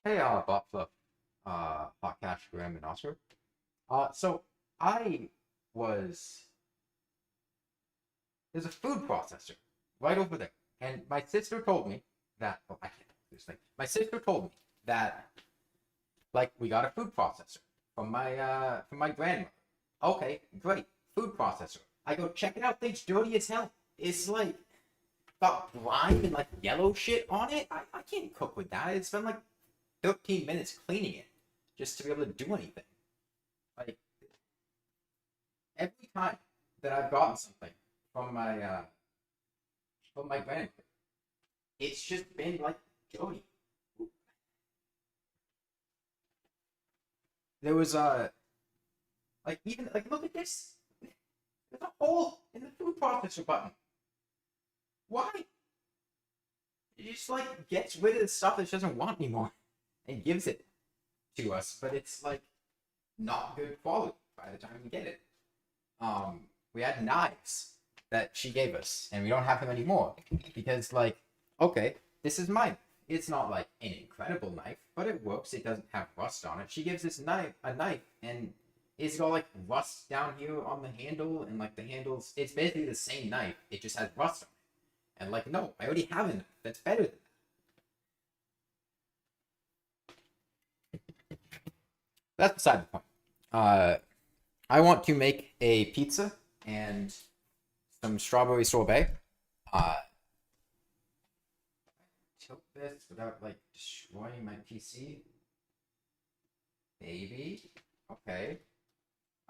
Hey, Bot Fluff, Hot Cash, Graham, and Oscar. So I was there's a food processor right over there, and my sister told me that I can't do this thing. My sister told me that we got a food processor from my grandmother. Okay, great, food processor. I go check it out. Thing's dirty as hell. It's like got grime and like yellow shit on it. I can't cook with that. It's been like 13 minutes cleaning it just to be able to do anything. Like every time that I've gotten something from my grandmother, it's just been like Jody. There was like even like look at this. There's a hole in the food processor button. Why? It just like gets rid of the stuff that she doesn't want anymore and gives it to us, but it's like not good quality by the time we get it. We had knives that she gave us, and we don't have them anymore because, like, okay, this is mine. It's not like an incredible knife, but it works. It doesn't have rust on it. She gives this knife a knife, and it's got like rust down here on the handle, and like the handles. It's basically the same knife. It just has rust on it. And like, no, I already have a knife that's better than that. That's beside the point. Uh, I want to make a pizza and some strawberry sorbet. Uh, Tilt this without like destroying my PC. Maybe. Okay.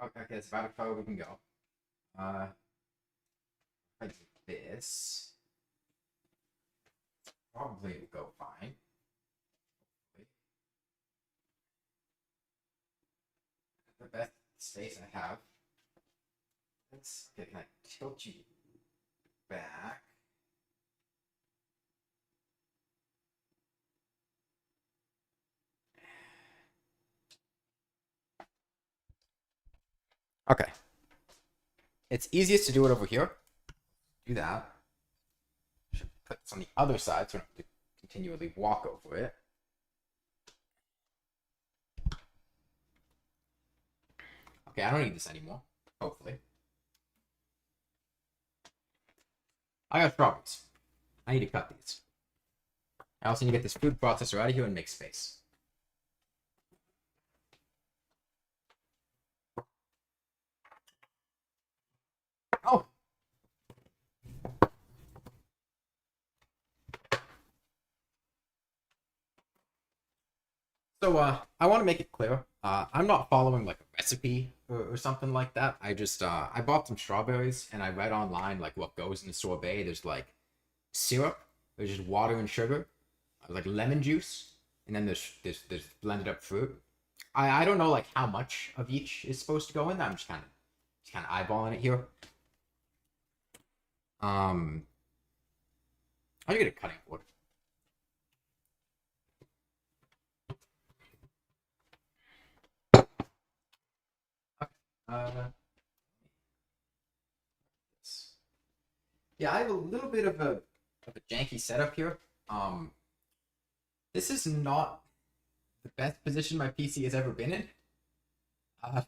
Okay, that's about as far we can go. If I do this, probably will go fine. The best space I have. Let's okay, can I tilt you back? Okay. It's easiest to do it over here. Do that. Should put this on the other side so I don't have to continually walk over it. Okay, I don't need this anymore. Hopefully. I got strawberries. I need to cut these. I also need to get this food processor out of here and make space. Oh! So, I want to make it clear. I'm not following like a recipe or something like that. I just, I bought some strawberries and I read online like what goes in the sorbet. There's like syrup, there's just water and sugar, like lemon juice, and then there's blended up fruit. I don't know like how much of each is supposed to go in. I'm just kind of eyeballing it here. Um, I get a cutting board. Okay. Yeah, I have a little bit of a janky setup here. Um, this is not the best position my PC has ever been in. Uh,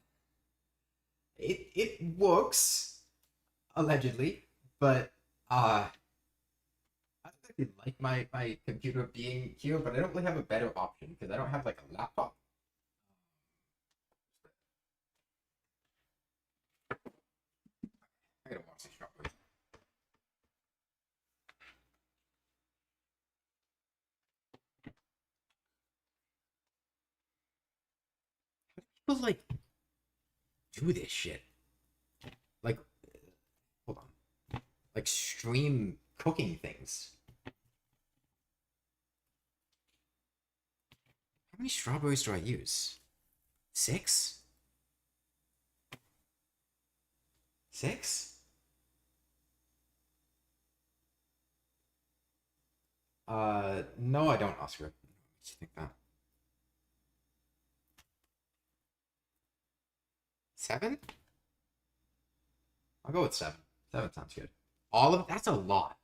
it works allegedly, but I don't really like my computer being here, but I don't really have a better option because I don't have like a laptop. I gotta watch these strawberries. People like do this shit. Like, hold on. Like stream cooking things. How many strawberries do I use? Six? Six? No, I don't, Oscar. I think that. Seven? I'll go with seven. Seven sounds good. All of that's a lot.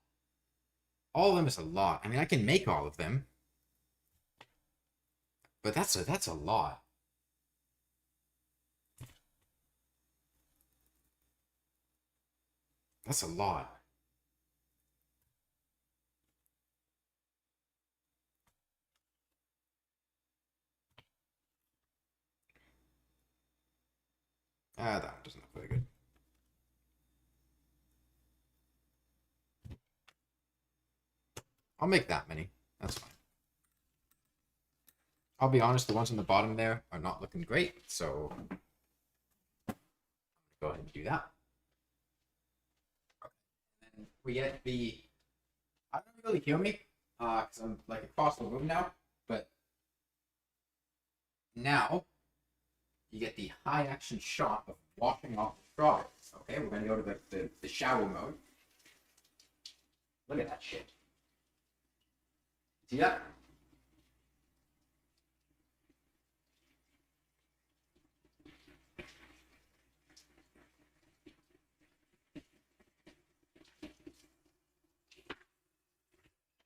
All of them is a lot. I mean, I can make all of them. But that's a lot. That's a lot. Ah, that doesn't look very good. I'll make that many. That's fine. I'll be honest, the ones on the bottom there are not looking great, so go ahead and do that. And then we get the. I don't really hear me, because I'm like across the room now, but now you get the high action shot of washing off the strawberries. Okay, we're gonna go to the shower mode. Look at that shit. See that?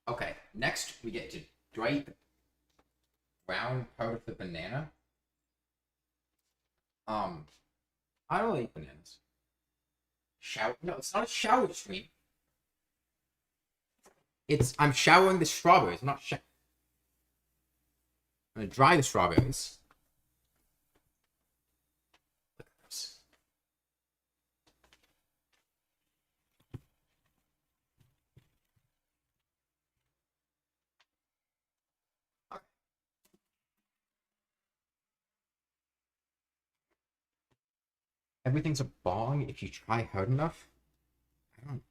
Okay, next we get to drape round part of the banana. I don't eat bananas. Shower? No, it's not a shower stream. I'm showering the strawberries. I'm not I'm gonna dry the strawberries. Look at this. Okay. Everything's a bong if you try hard enough. I don't.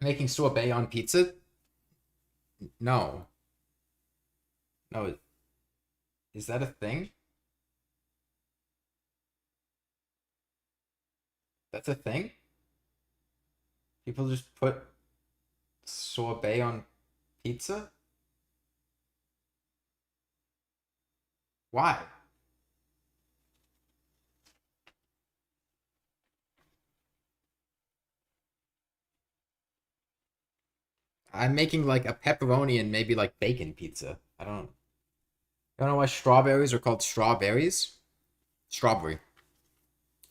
Making sorbet on pizza? No. No. Is that a thing? That's a thing? People just put sorbet on pizza? Why? I'm making like a pepperoni and maybe like bacon pizza. I don't know why strawberries are called strawberries. Strawberry.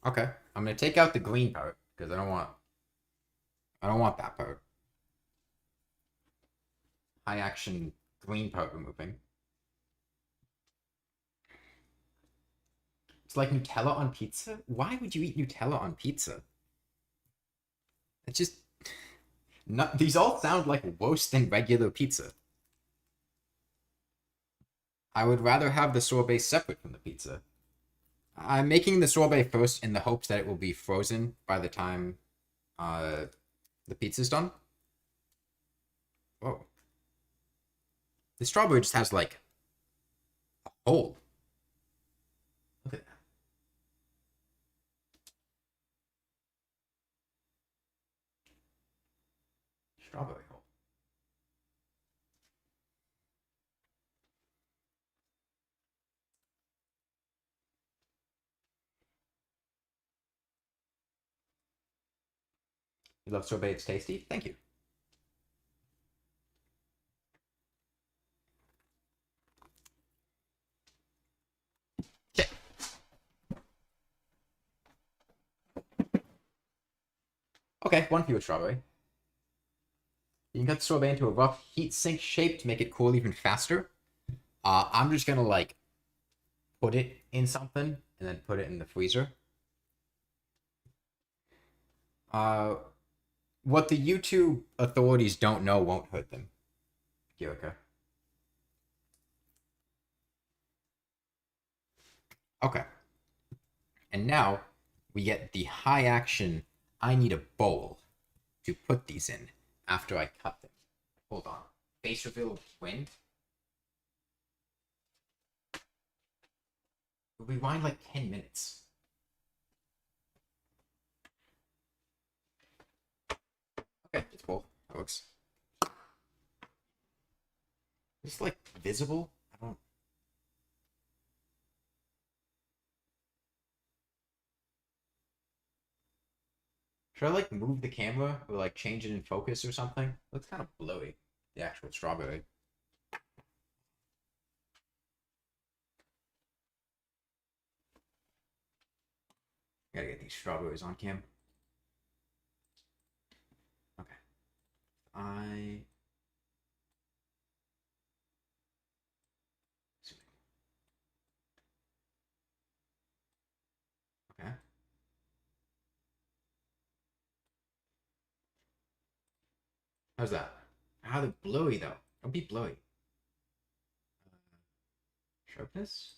Okay. I'm gonna take out the green part because I don't want that part. High action green part removing. It's like Nutella on pizza? Why would you eat Nutella on pizza? It's just not, these all sound like worse than regular pizza. I would rather have the sorbet separate from the pizza. I'm making the sorbet first in the hopes that it will be frozen by the time the pizza's done. Whoa. The strawberry just has like a hole. Look at that. Strawberry hole. You love sorbet, it's tasty? Thank you. Okay. Okay, one fewer strawberry. You can cut the sorbet into a rough heat sink shape to make it cool even faster. I'm just gonna like put it in something and then put it in the freezer. What the YouTube authorities don't know won't hurt them. Yurika. Okay. And now we get the high action. I need a bowl to put these in after I cut them. Hold on. Face reveal wind. We'll rewind like 10 minutes. Okay, it's full. That works. Is this like visible? I don't. Should I like move the camera or like change it in focus or something? It looks kind of blurry. The actual strawberry. Gotta get these strawberries on cam. Okay. I. Okay. How's that? How they're blowy though. Don't be blowy. Sharpness?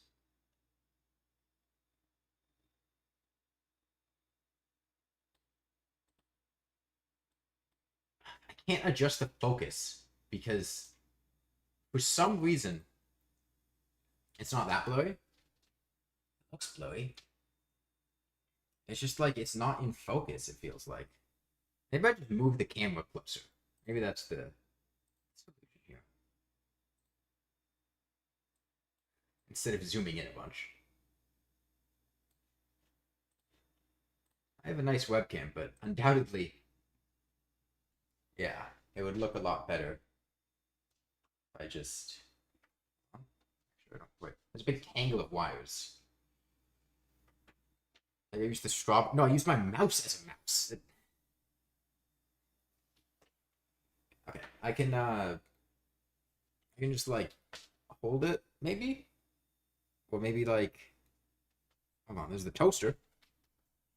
I can't adjust the focus because for some reason it's not that blowy. It looks blowy. It's just like it's not in focus, it feels like. Maybe I just move the camera closer. Maybe that's the solution here. Instead of zooming in a bunch. I have a nice webcam, but undoubtedly, yeah, it would look a lot better if I just. Wait, there's a big tangle of wires. I used the straw. No, I used my mouse as a mouse. Okay, I can just like hold it, maybe? Or maybe like, hold on, there's the toaster.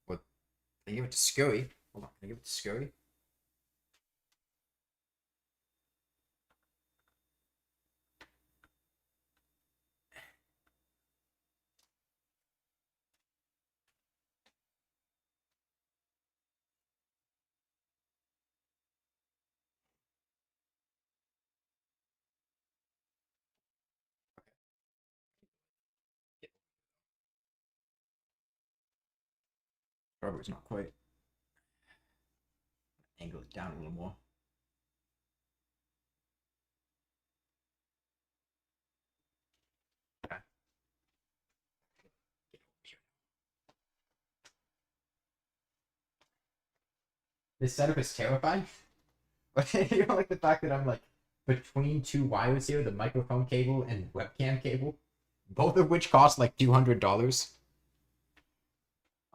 What? Can I give it to Scurry? Hold on, can I give it to Scurry? Probably it's not quite. Angle it down a little more. Okay. This setup is terrifying. You don't like the fact that I'm like between two wires here, the microphone cable and webcam cable, both of which cost like $200.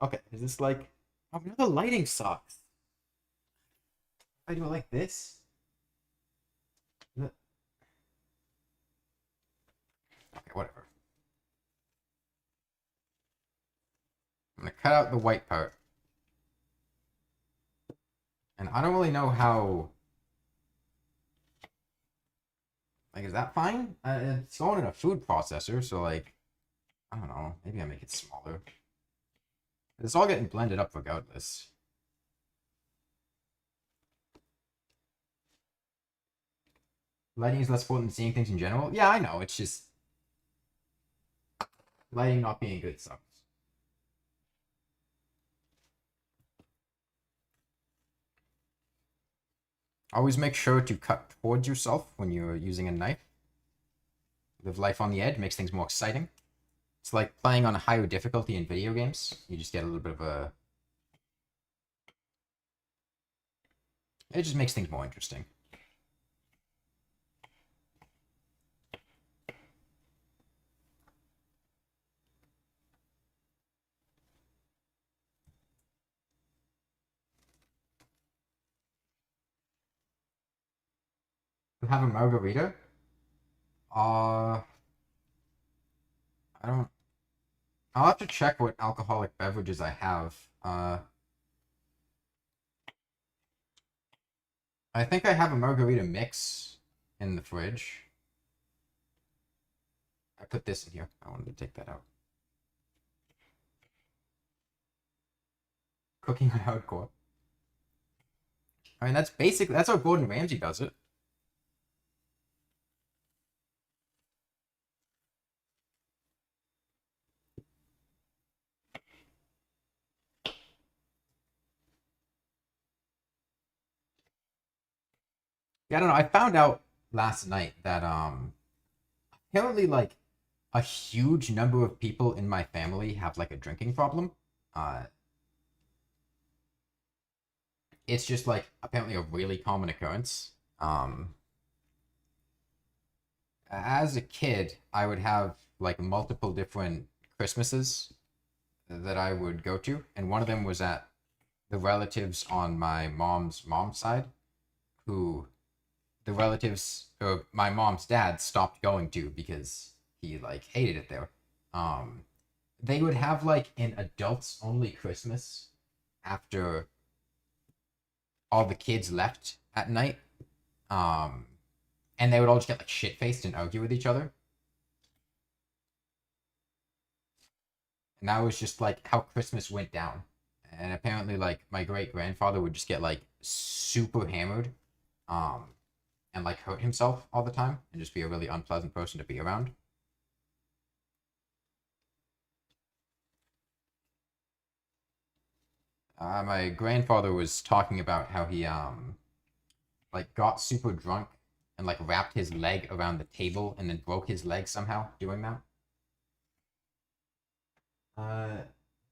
Okay, is this like? Oh, now the lighting sucks. I do it like this. Okay, whatever. I'm gonna cut out the white part. And I don't really know how. Like, is that fine? It's going in a food processor, so like, I don't know. Maybe I make it smaller. It's all getting blended up regardless. Lighting is less important than seeing things in general. Yeah, I know. It's just lighting not being good sucks. Always make sure to cut towards yourself when you're using a knife. Live life on the edge makes things more exciting. It's like playing on a higher difficulty in video games. You just get a little bit of a... It just makes things more interesting. You have a margarita? I don't... I'll have to check what alcoholic beverages I have. I think I have a margarita mix in the fridge. I put this in here. I wanted to take that out. Cooking on hardcore. I mean, that's how Gordon Ramsay does it. Yeah, I don't know. I found out last night that apparently like a huge number of people in my family have like a drinking problem. Uh it's just like apparently a really common occurrence. As a kid, I would have like multiple different Christmases that I would go to, and one of them was at the relatives on my mom's side, who the relatives, or my mom's dad, stopped going to because he like hated it there. Um, they would have like an adults only Christmas after all the kids left at night. Um, and they would all just get like shit faced and argue with each other. And that was just like how Christmas went down. And apparently, like my great grandfather would just get like super hammered, um, and like hurt himself all the time, and just be a really unpleasant person to be around. My grandfather was talking about how he like got super drunk and like wrapped his leg around the table and then broke his leg somehow doing that. Uh,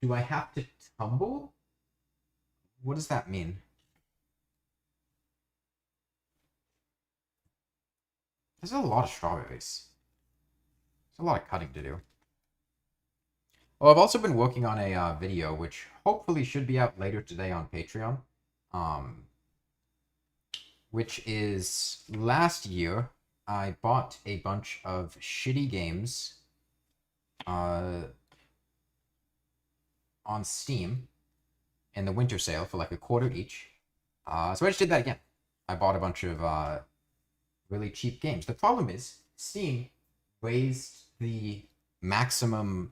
do I have to tumble? What does that mean? There's a lot of strawberries. There's a lot of cutting to do. Well, I've also been working on a video, which hopefully should be out later today on Patreon. Um, which is last year I bought a bunch of shitty games on Steam in the winter sale for like a quarter each. So I just did that again. I bought a bunch of really cheap games. The problem is Steam raised the maximum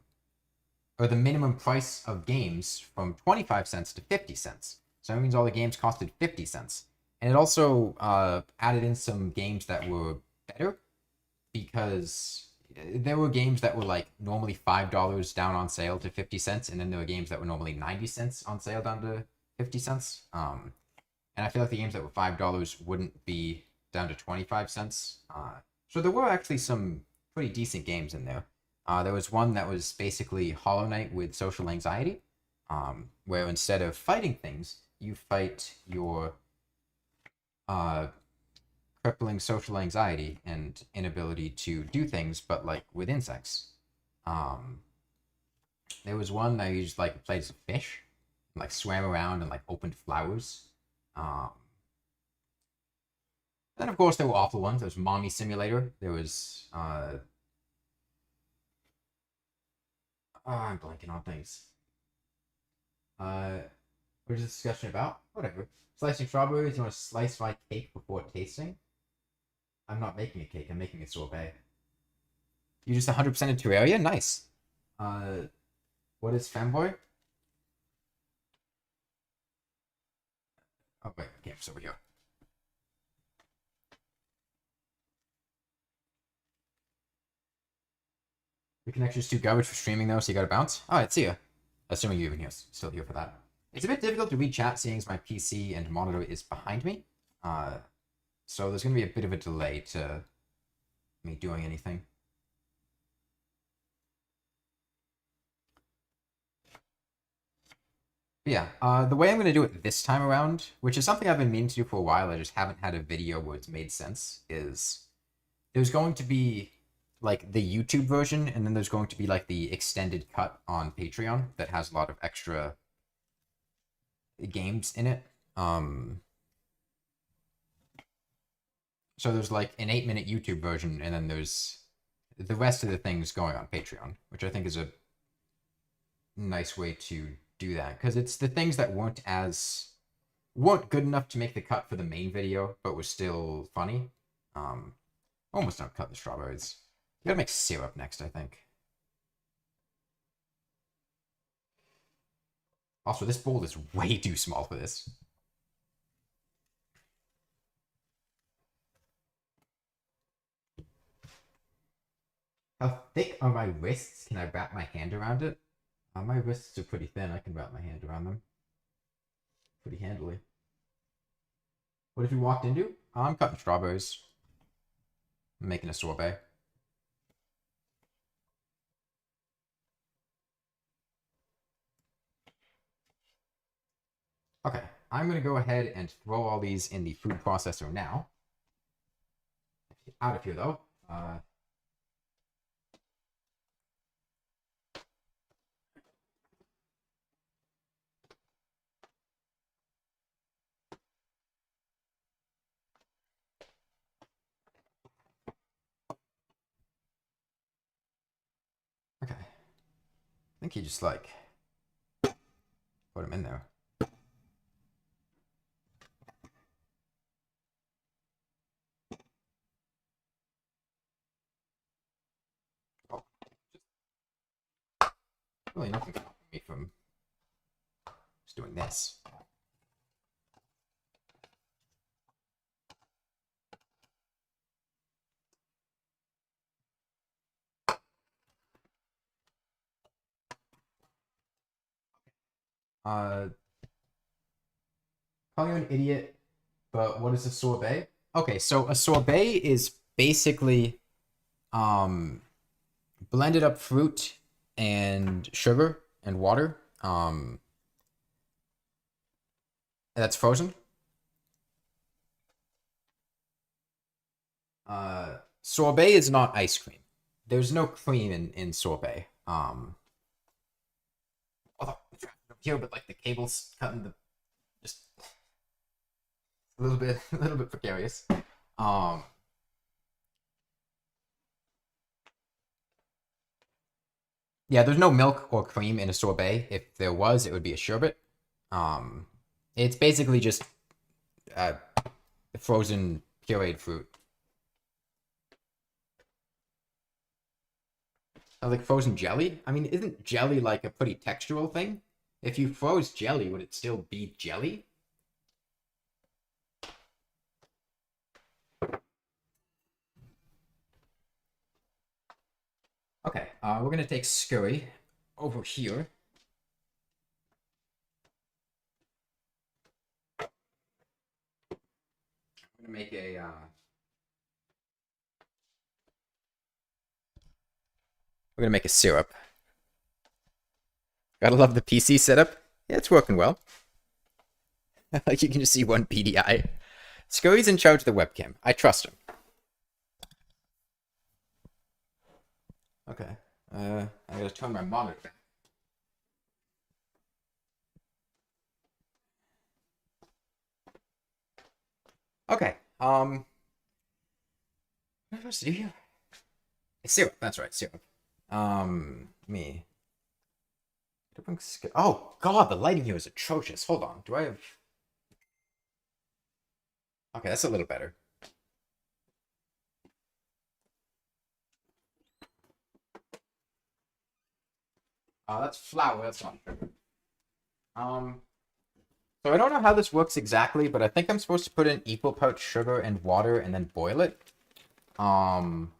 or the minimum price of games from 25 cents to 50 cents. So that means all the games costed 50 cents. And it also added in some games that were better because there were games that were like normally $5 down on sale to 50 cents, and then there were games that were normally 90 cents on sale down to 50 cents. And I feel like the games that were $5 wouldn't be down to 25 cents. So there were actually some pretty decent games in there. There was one that was basically Hollow Knight with social anxiety, where instead of fighting things, you fight your crippling social anxiety and inability to do things, but like with insects. Um, there was one that you just like played as a fish, and, like swam around and like opened flowers. Um, then of course there were awful ones. There was Mommy Simulator. There was oh, I'm blanking on things. What is this discussion about? Whatever. Slicing strawberries. You want to slice my cake before tasting? I'm not making a cake. I'm making a sorbet. You just 100% in Terraria? Nice. What is Femboy? Oh wait, the game's over here. Your connection's too garbage for streaming though, so you gotta bounce. Alright, see ya. Assuming you're even here, still here for that. It's a bit difficult to read chat seeing as my PC and monitor is behind me. So there's gonna be a bit of a delay to me doing anything. But yeah, the way I'm gonna do it this time around, which is something I've been meaning to do for a while, I just haven't had a video where it's made sense, is there's going to be like the YouTube version, and then there's going to be like the extended cut on Patreon that has a lot of extra games in it. So there's like an 8-minute YouTube version, and then there's the rest of the things going on Patreon, which I think is a nice way to do that, because it's the things that weren't good enough to make the cut for the main video, but were still funny. Almost done cut the strawberries. You gotta make syrup next, I think. Also, this bowl is way too small for this. How thick are my wrists? Can I wrap my hand around it? My wrists are pretty thin. I can wrap my hand around them pretty handily. What have you walked into? I'm cutting strawberries. I'm making a sorbet. Okay, I'm going to go ahead and throw all these in the food processor now. Out of here, though. think he just like put him in there. Oh, really nothing stopping me from just doing this. Call you an idiot, but what is a sorbet? Okay, so a sorbet is basically blended up fruit and sugar and water. That's frozen. Sorbet is not ice cream. There's no cream in sorbet. Although I'm trying to here, but like the cable's cutting the just a little bit precarious. Yeah, there's no milk or cream in a sorbet. If there was, it would be a sherbet. Um, it's basically just uh, frozen pureed fruit. Like frozen jelly? I mean, isn't jelly like a pretty textural thing? If you froze jelly, would it still be jelly? Okay, we're gonna take scurry over here. I'm gonna make a we're gonna make a syrup. Gotta love the PC setup. Yeah, it's working well. Like you can just see one PDI. Scurry's in charge of the webcam. I trust him. Okay. I gotta turn my monitor back. Okay. What am I supposed to do here? It's syrup. That's right, syrup. Me. Oh God, the lighting here is atrocious. Hold on. Do I have? Okay, that's a little better. That's flour. That's not sugar. So I don't know how this works exactly, but I think I'm supposed to put in equal parts sugar and water and then boil it. I'm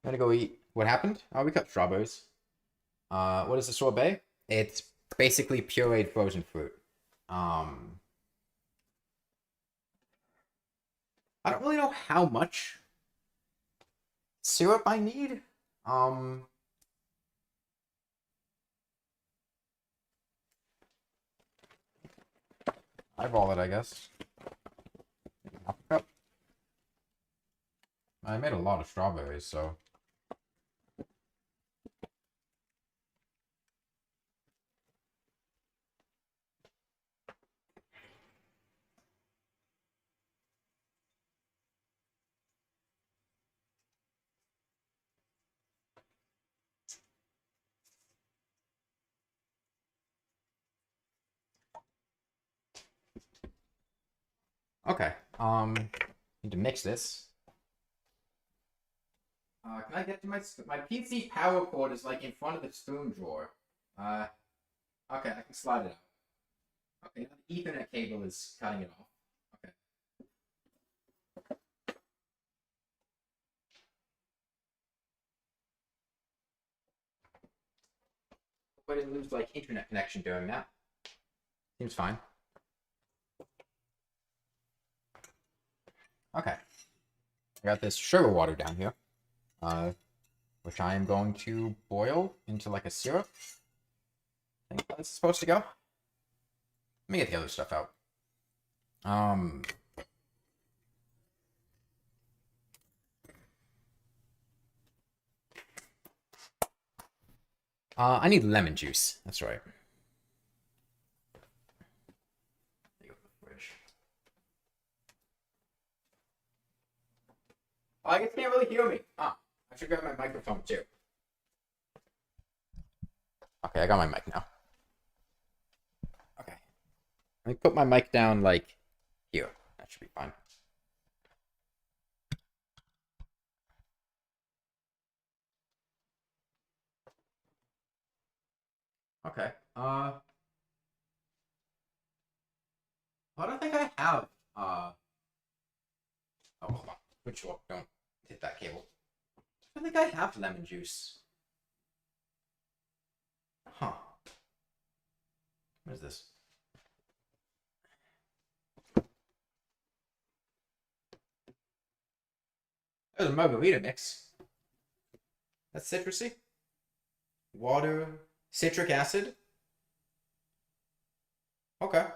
gonna go eat. What happened? Oh, we cut strawberries. What is a sorbet? It's basically pureed frozen fruit. I don't really know how much syrup I need. Eyeball it, I guess. Half a cup. I made a lot of strawberries, so. Okay. Need to mix this. Can I get to my PC power cord is like in front of the spoon drawer. Okay, I can slide it out. Okay, now the Ethernet cable is cutting it off. Okay. Hope I didn't lose like internet connection during that. Seems fine. Okay. I got this sugar water down here, which I am going to boil into like a syrup. I think that's supposed to go. Let me get the other stuff out. I need lemon juice. That's right. Oh, I guess you can't really hear me. Ah, I should grab my microphone too. Okay, I got my mic now. Okay. Let me put my mic down, like, here. That should be fine. Okay. I don't think I have, oh, hold on. Good sure. Don't hit that cable. I don't think I have lemon juice. Huh. What is this? There's a margarita mix. That's citrusy. Water, citric acid. Okay.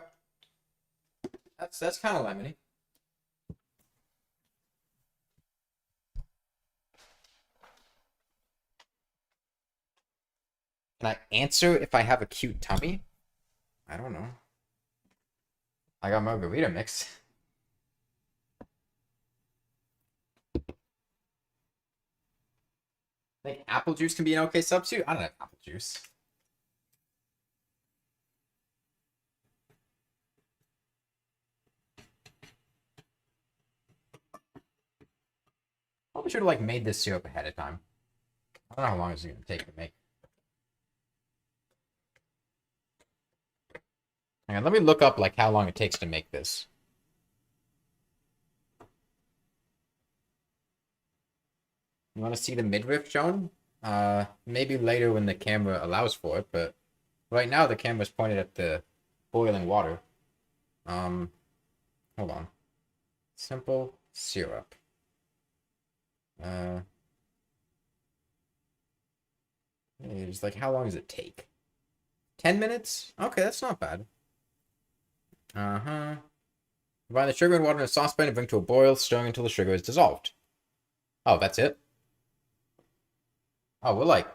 That's kind of lemony. Can I answer if I have a cute tummy? I don't know. I got margarita mix. I think apple juice can be an okay substitute. I don't have apple juice. Probably should have like made this syrup ahead of time. I don't know how long it's gonna take to make. Hang on, let me look up like how long it takes to make this. You want to see the midriff shown? Maybe later when the camera allows for it, but right now the camera's pointed at the boiling water. Hold on. Simple syrup. It's like how long does it take? 10 minutes? Okay, that's not bad. Uh-huh. Combine the sugar and water in a saucepan and bring to a boil, stirring until the sugar is dissolved. Oh, that's it? Oh, we're like...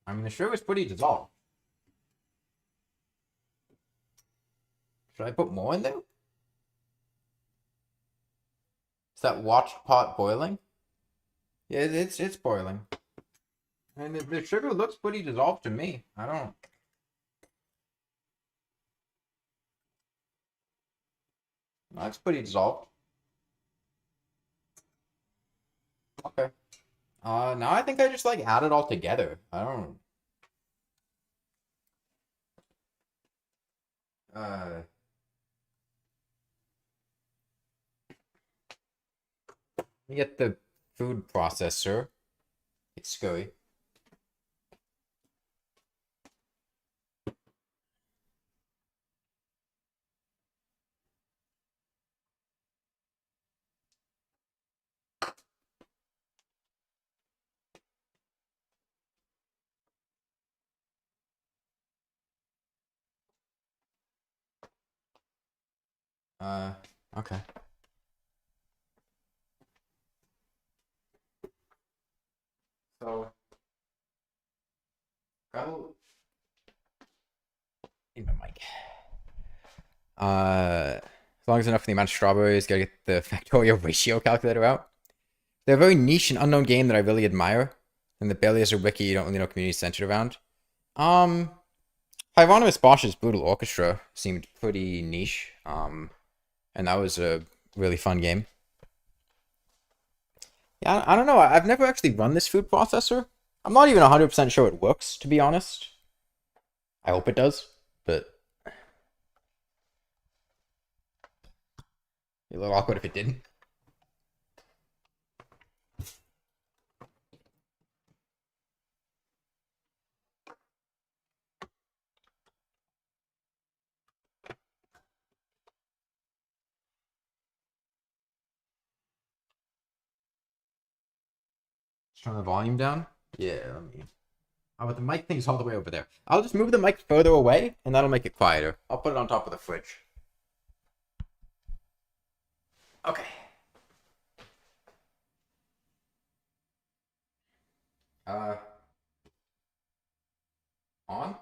I mean, the sugar's pretty dissolved. Should I put more in there? Is that watch pot boiling? Yeah, it's boiling. And the sugar looks pretty dissolved to me. I don't... That's pretty dissolved. Okay. Now I think I just like add it all together. I don't... Let me get the food processor. It's scurry. Okay. So, go. Need my mic. As long as enough for the amount of strawberries, gotta get the factorial ratio calculator out. They're a very niche and unknown game that I really admire, and the barely has a wiki you don't really know community centered around. Hieronymus Bosch's Brutal Orchestra seemed pretty niche, and that was a really fun game. Yeah, I don't know. I've never actually run this food processor. I'm not even 100% sure it works, to be honest. I hope it does, but it'd be a little awkward if it didn't. Just turn the volume down. Yeah, let me. Oh, but the mic thing's all the way over there. I'll just move the mic further away, and that'll make it quieter. I'll put it on top of the fridge. Okay. Uh, on?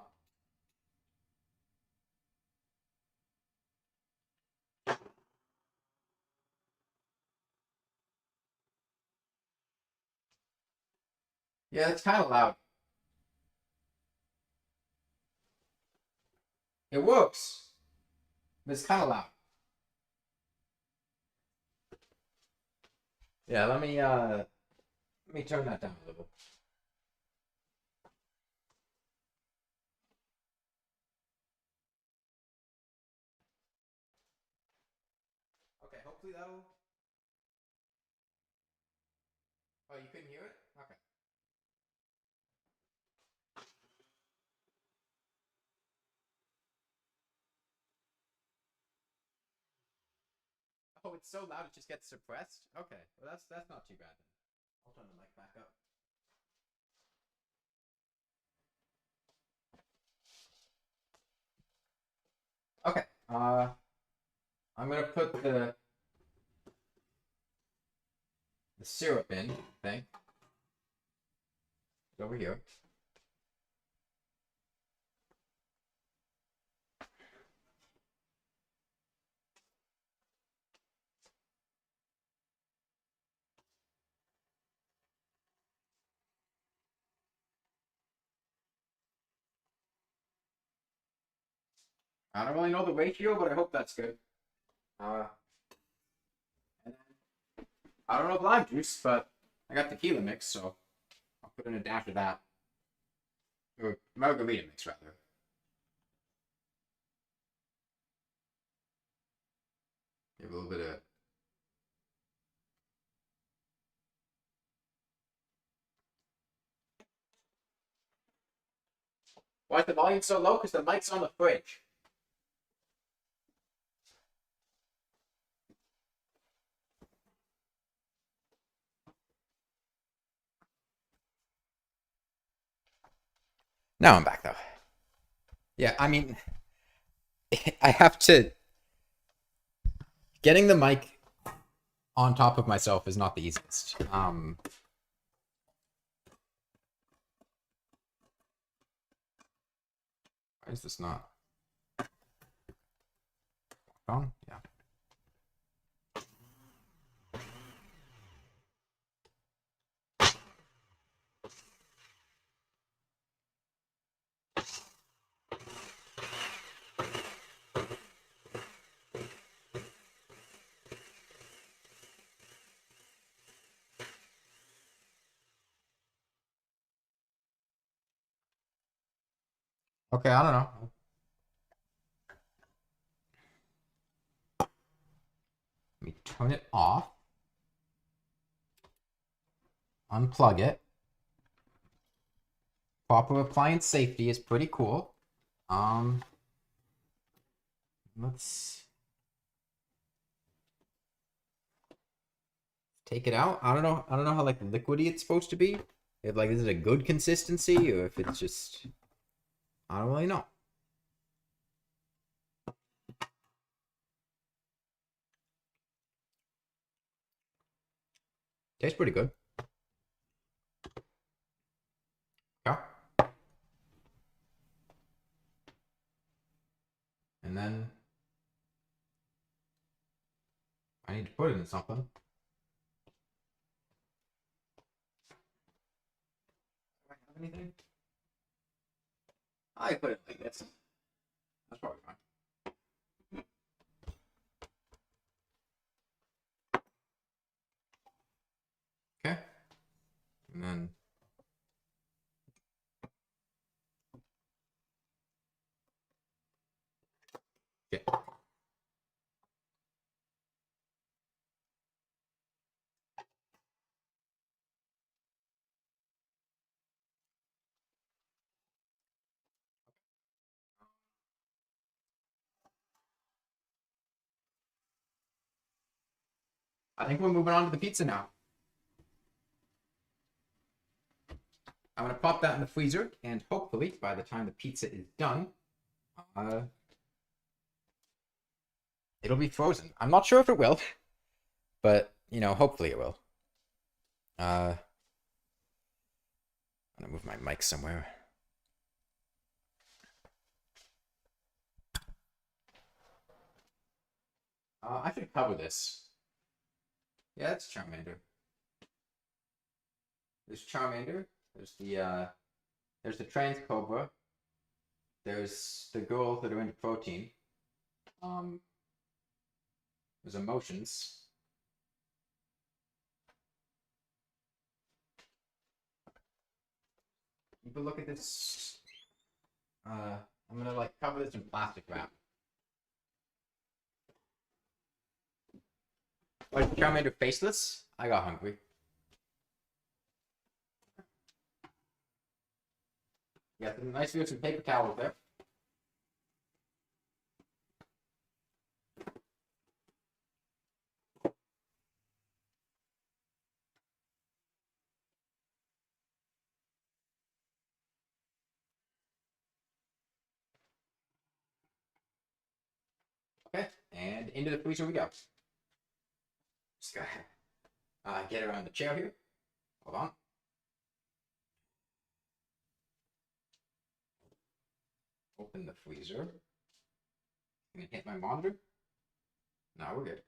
Yeah, it's kind of loud. It works. But it's kind of loud. Yeah, let me turn that down a little. Okay, hopefully that'll. Oh, you couldn't hear it? Okay. Oh, it's so loud it just gets suppressed? Okay, well that's not too bad then. I'll turn the mic back up. Okay. I'm gonna put the syrup in, I think. It's over here. I don't really know the ratio, but I hope that's good. And then, I don't know lime juice, but I got tequila mix, so I'll put in a dash of that. Or margarita mix, rather. Give a little bit of. Why is the volume so low? Because the mic's on the fridge. Now I'm back, though. Yeah, I mean, I have to. Getting the mic on top of myself is not the easiest. Why is this not on? Yeah. Okay, I don't know. Let me turn it off. Unplug it. Proper appliance safety is pretty cool. Let's take it out. I don't know. I don't know how like liquidy it's supposed to be. If like is it a good consistency or if it's just I don't really know. Tastes pretty good. Yeah. And then I need to put it in something. Do I have anything? I put it like this. That's probably fine. Okay. And then yeah. I think we're moving on to the pizza now. I'm gonna pop that in the freezer, and hopefully by the time the pizza is done, it'll be frozen. I'm not sure if it will, but you know, hopefully it will. I'm gonna move my mic somewhere. I should cover this. Yeah, that's Charmander. There's Charmander. There's the Trans Cobra. There's the girls that are into protein. There's emotions. But look at this. I'm gonna like cover this in plastic wrap. Like Charmander faceless. I got hungry. Yeah, some nice view of some paper towels there. Okay, and into the freezer we go. Just gotta get around the chair here. Hold on. Open the freezer. I'm gonna hit my monitor. Now we're good.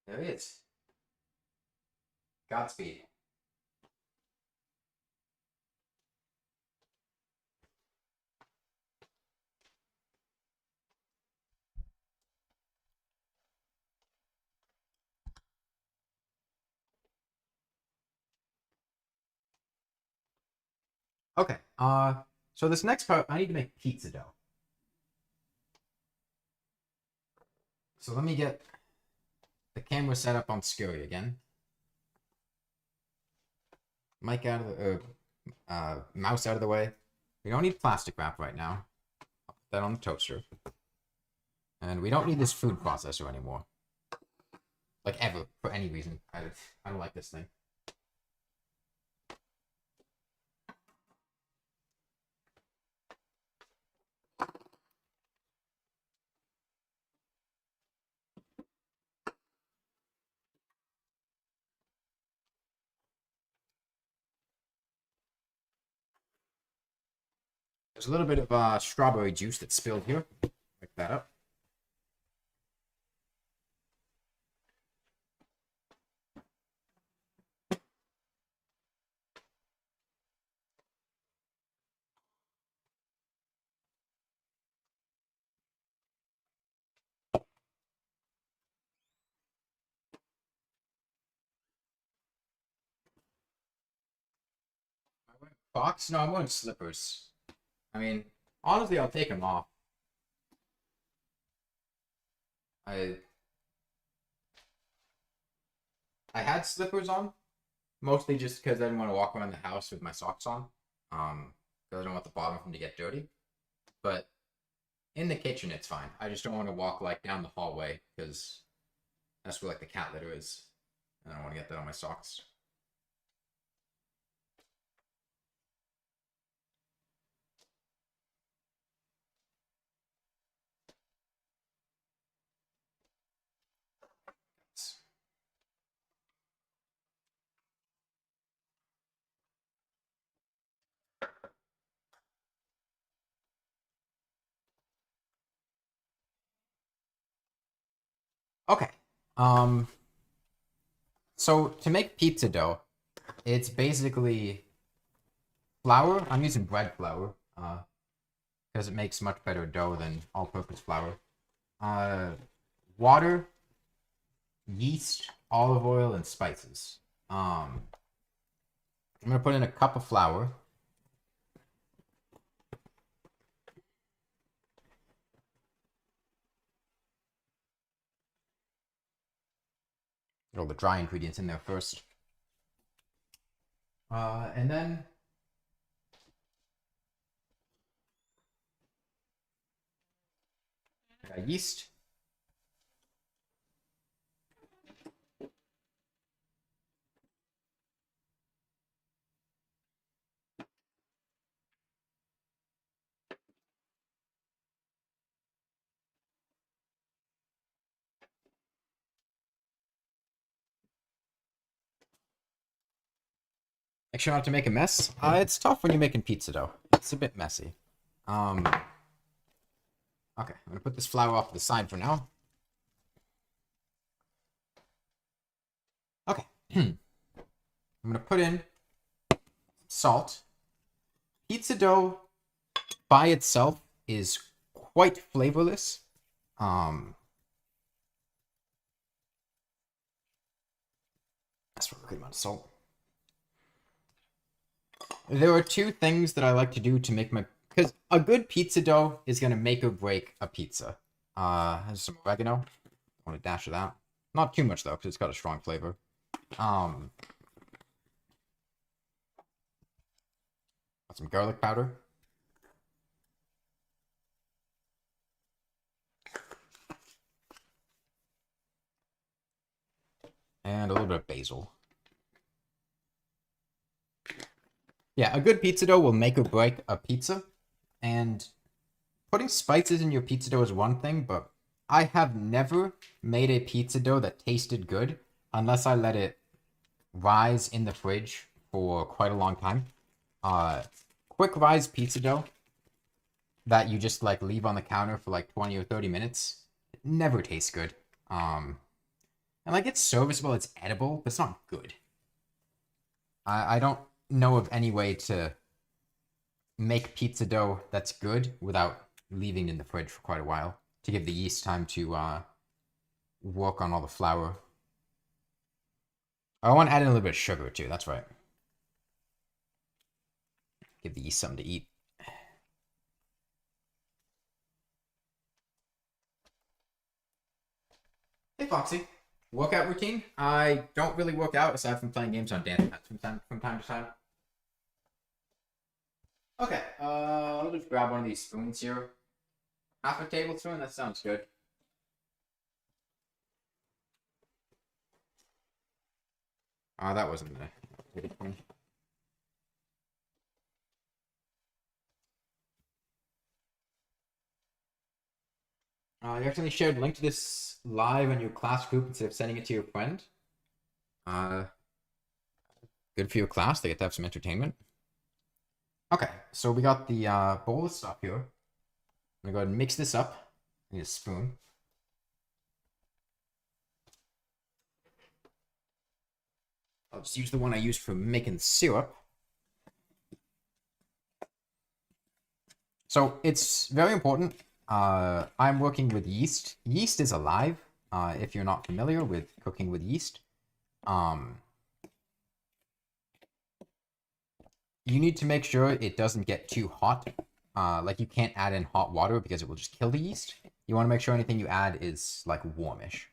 There he is. Godspeed. Okay. So this next part, I need to make pizza dough. So let me get the camera set up on Scary again. Mic out of the mouse out of the way. We don't need plastic wrap right now. I'll put that on the toaster. And we don't need this food processor anymore. Like ever, for any reason. I don't like this thing. There's a little bit of strawberry juice that's spilled here. Pick that up. Box? No, I'm wearing slippers. I mean, honestly, I'll take them off. I had slippers on, mostly just because I didn't want to walk around the house with my socks on. Because I don't want the bottom of them to get dirty. But in the kitchen, it's fine. I just don't want to walk like down the hallway because that's where like the cat litter is, and I don't want to get that on my socks. Okay. So to make pizza dough, it's basically flour. I'm using bread flour, because it makes much better dough than all-purpose flour. Water, yeast, olive oil, and spices. I'm gonna put in a cup of flour. Get all the dry ingredients in there first. And then I got yeast. Make sure not to make a mess. It's tough when you're making pizza dough. It's a bit messy. Okay, I'm gonna put this flour off to the side for now. I'm gonna put in salt. Pizza dough by itself is quite flavorless. That's a good amount of salt. There are two things that I like to do to make my, because a good pizza dough is gonna make or break a pizza. Has some oregano. I want a dash of that. Not too much though, because it's got a strong flavor. Got some garlic powder. And a little bit of basil. Yeah, a good pizza dough will make or break a pizza. And putting spices in your pizza dough is one thing, but I have never made a pizza dough that tasted good unless I let it rise in the fridge for quite a long time. Quick rise pizza dough that you just like leave on the counter for like 20 or 30 minutes never tastes good. And like it's serviceable, it's edible, but it's not good. I don't know of any way to make pizza dough that's good without leaving it in the fridge for quite a while to give the yeast time to work on all the flour. I want to add in a little bit of sugar too, that's right. Give the yeast something to eat. Hey Foxy, workout routine? I don't really work out aside from playing games on dance pads from time to time. Okay, I'll just grab one of these spoons here. Half a tablespoon, that sounds good. That wasn't a good one. You accidentally shared a link to this live on your class group instead of sending it to your friend. Good for your class. They get to have some entertainment. Okay, so we got the bowl of stuff here. I'm gonna go ahead and mix this up. I need a spoon. I'll just use the one I used for making syrup. So it's very important. I'm working with yeast. Yeast is alive. If you're not familiar with cooking with yeast, you need to make sure it doesn't get too hot. Like you can't add in hot water because it will just kill the yeast. You want to make sure anything you add is like warmish.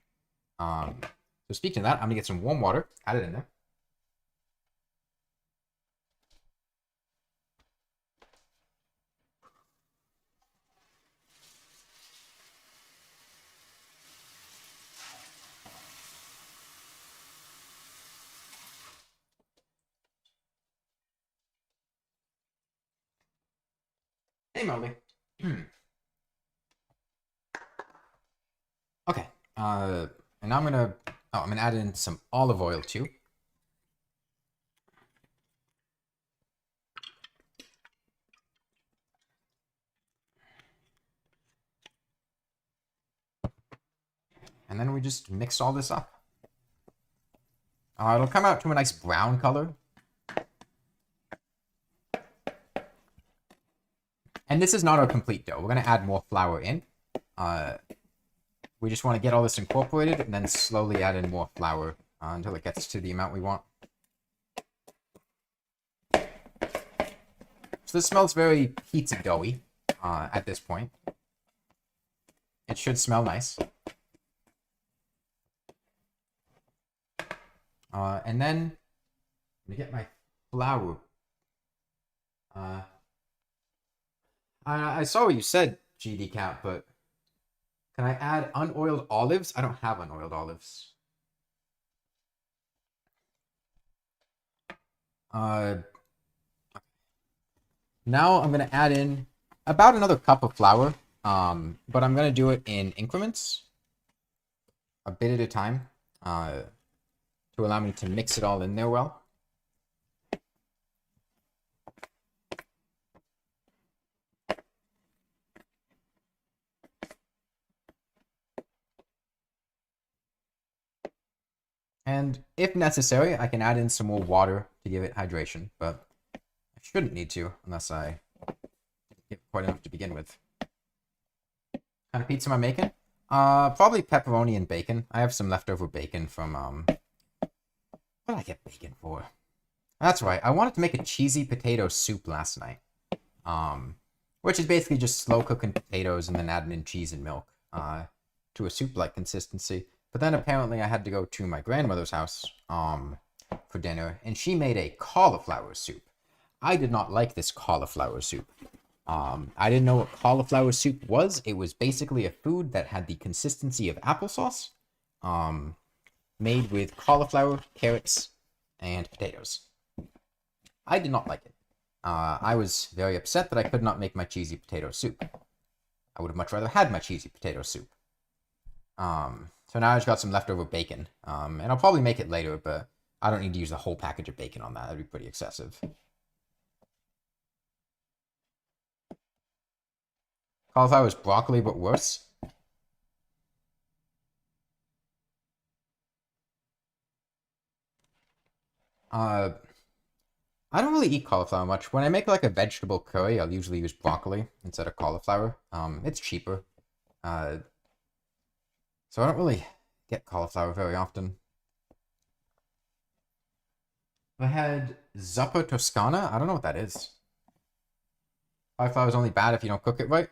So speaking of that, I'm gonna get some warm water, add it in there. Hey, Melody. Okay. And now I'm gonna add in some olive oil too. And then we just mix all this up. It'll come out to a nice brown color. And this is not our complete dough. We're going to add more flour in. We just want to get all this incorporated and then slowly add in more flour until it gets to the amount we want. So this smells very pizza doughy at this point. It should smell nice. And then I'm going to get my flour. I saw what you said, GD Cat, but can I add unoiled olives? I don't have unoiled olives. Now I'm going to add in about another cup of flour, but I'm going to do it in increments, a bit at a time, to allow me to mix it all in there well. And if necessary, I can add in some more water to give it hydration, but I shouldn't need to unless I get quite enough to begin with. Kind of pizza am I making? Probably pepperoni and bacon. I have some leftover bacon from, what did I get bacon for? That's right, I wanted to make a cheesy potato soup last night. Which is basically just slow cooking potatoes and then adding in cheese and milk, to a soup-like consistency. But then apparently I had to go to my grandmother's house, for dinner, and she made a cauliflower soup. I did not like this cauliflower soup. I didn't know what cauliflower soup was. It was basically a food that had the consistency of applesauce, made with cauliflower, carrots, and potatoes. I did not like it. I was very upset that I could not make my cheesy potato soup. I would have much rather had my cheesy potato soup. So now I just got some leftover bacon, and I'll probably make it later, but I don't need to use the whole package of bacon on that. That'd be pretty excessive. Cauliflower is broccoli, but worse. I don't really eat cauliflower much. When I make like a vegetable curry, I'll usually use broccoli instead of cauliflower. It's cheaper. So I don't really get cauliflower very often. I had zuppa toscana. I don't know what that is. Cauliflower is only bad if you don't cook it right.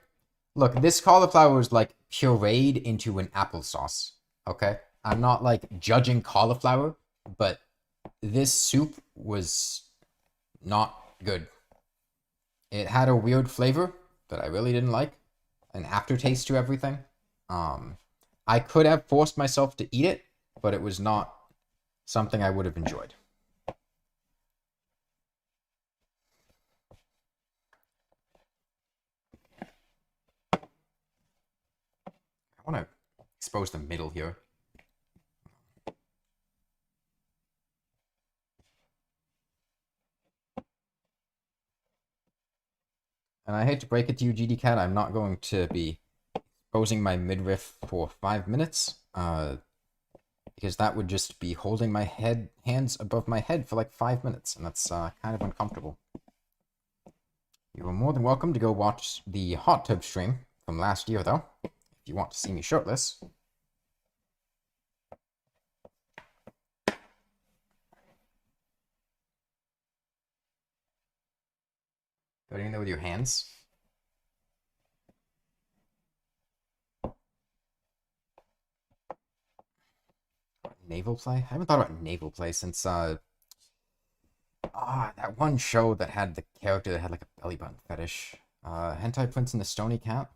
Look, this cauliflower is like pureed into an applesauce. Okay? I'm not like judging cauliflower, but this soup was not good. It had a weird flavor that I really didn't like. An aftertaste to everything. I could have forced myself to eat it, but it was not something I would have enjoyed. I want to expose the middle here. And I hate to break it to you, GD Cat, I'm not going to be exposing my midriff for 5 minutes, because that would just be holding my hands above my head for like 5 minutes, and that's kind of uncomfortable. You are more than welcome to go watch the hot tub stream from last year, though, if you want to see me shirtless. Go in there with your hands. Naval play? I haven't thought about naval play since that one show that had the character that had like a belly button fetish. Hentai Prince and the Stony Cat.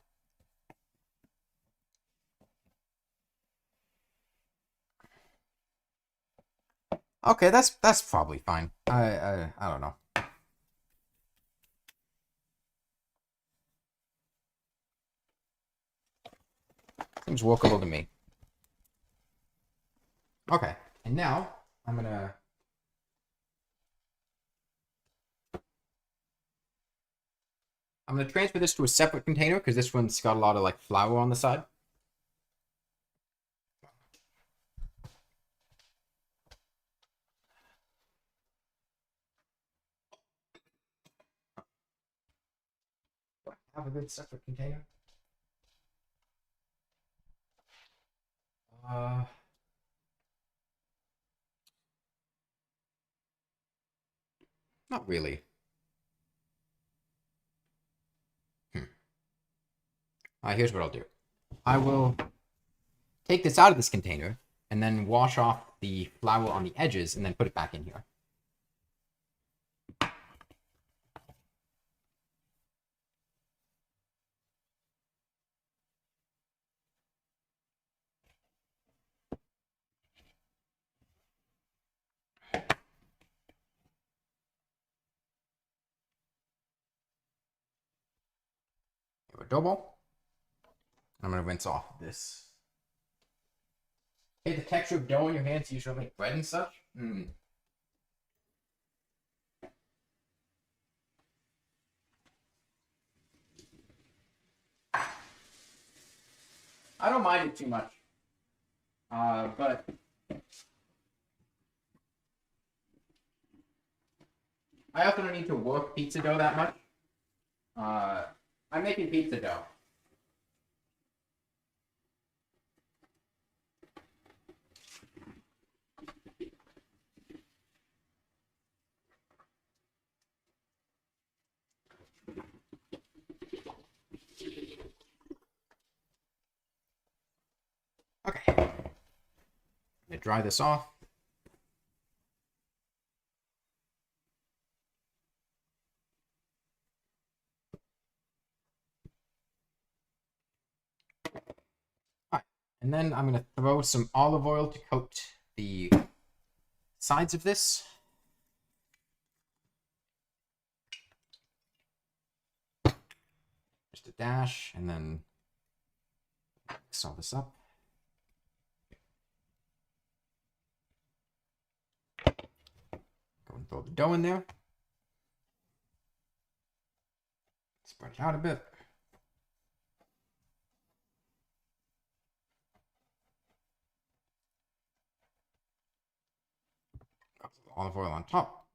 Okay, that's probably fine. I don't know. Seems workable to me. Okay, and now I'm gonna transfer this to a separate container because this one's got a lot of like flour on the side. Have a good separate container. Not really. Here's what I'll do. I will take this out of this container and then wash off the flour on the edges and then put it back in here. Here, a dough ball. I'm gonna rinse off this. Hey, the texture of dough in your hands usually make bread and such. I don't mind it too much. But I also don't need to work pizza dough that much. I'm making pizza dough. Okay. I'm gonna dry this off. Alright. And then I'm gonna throw some olive oil to coat the sides of this. Just a dash, and then mix all this up. Go and throw the dough in there. Spread it out a bit. Got some olive oil on top.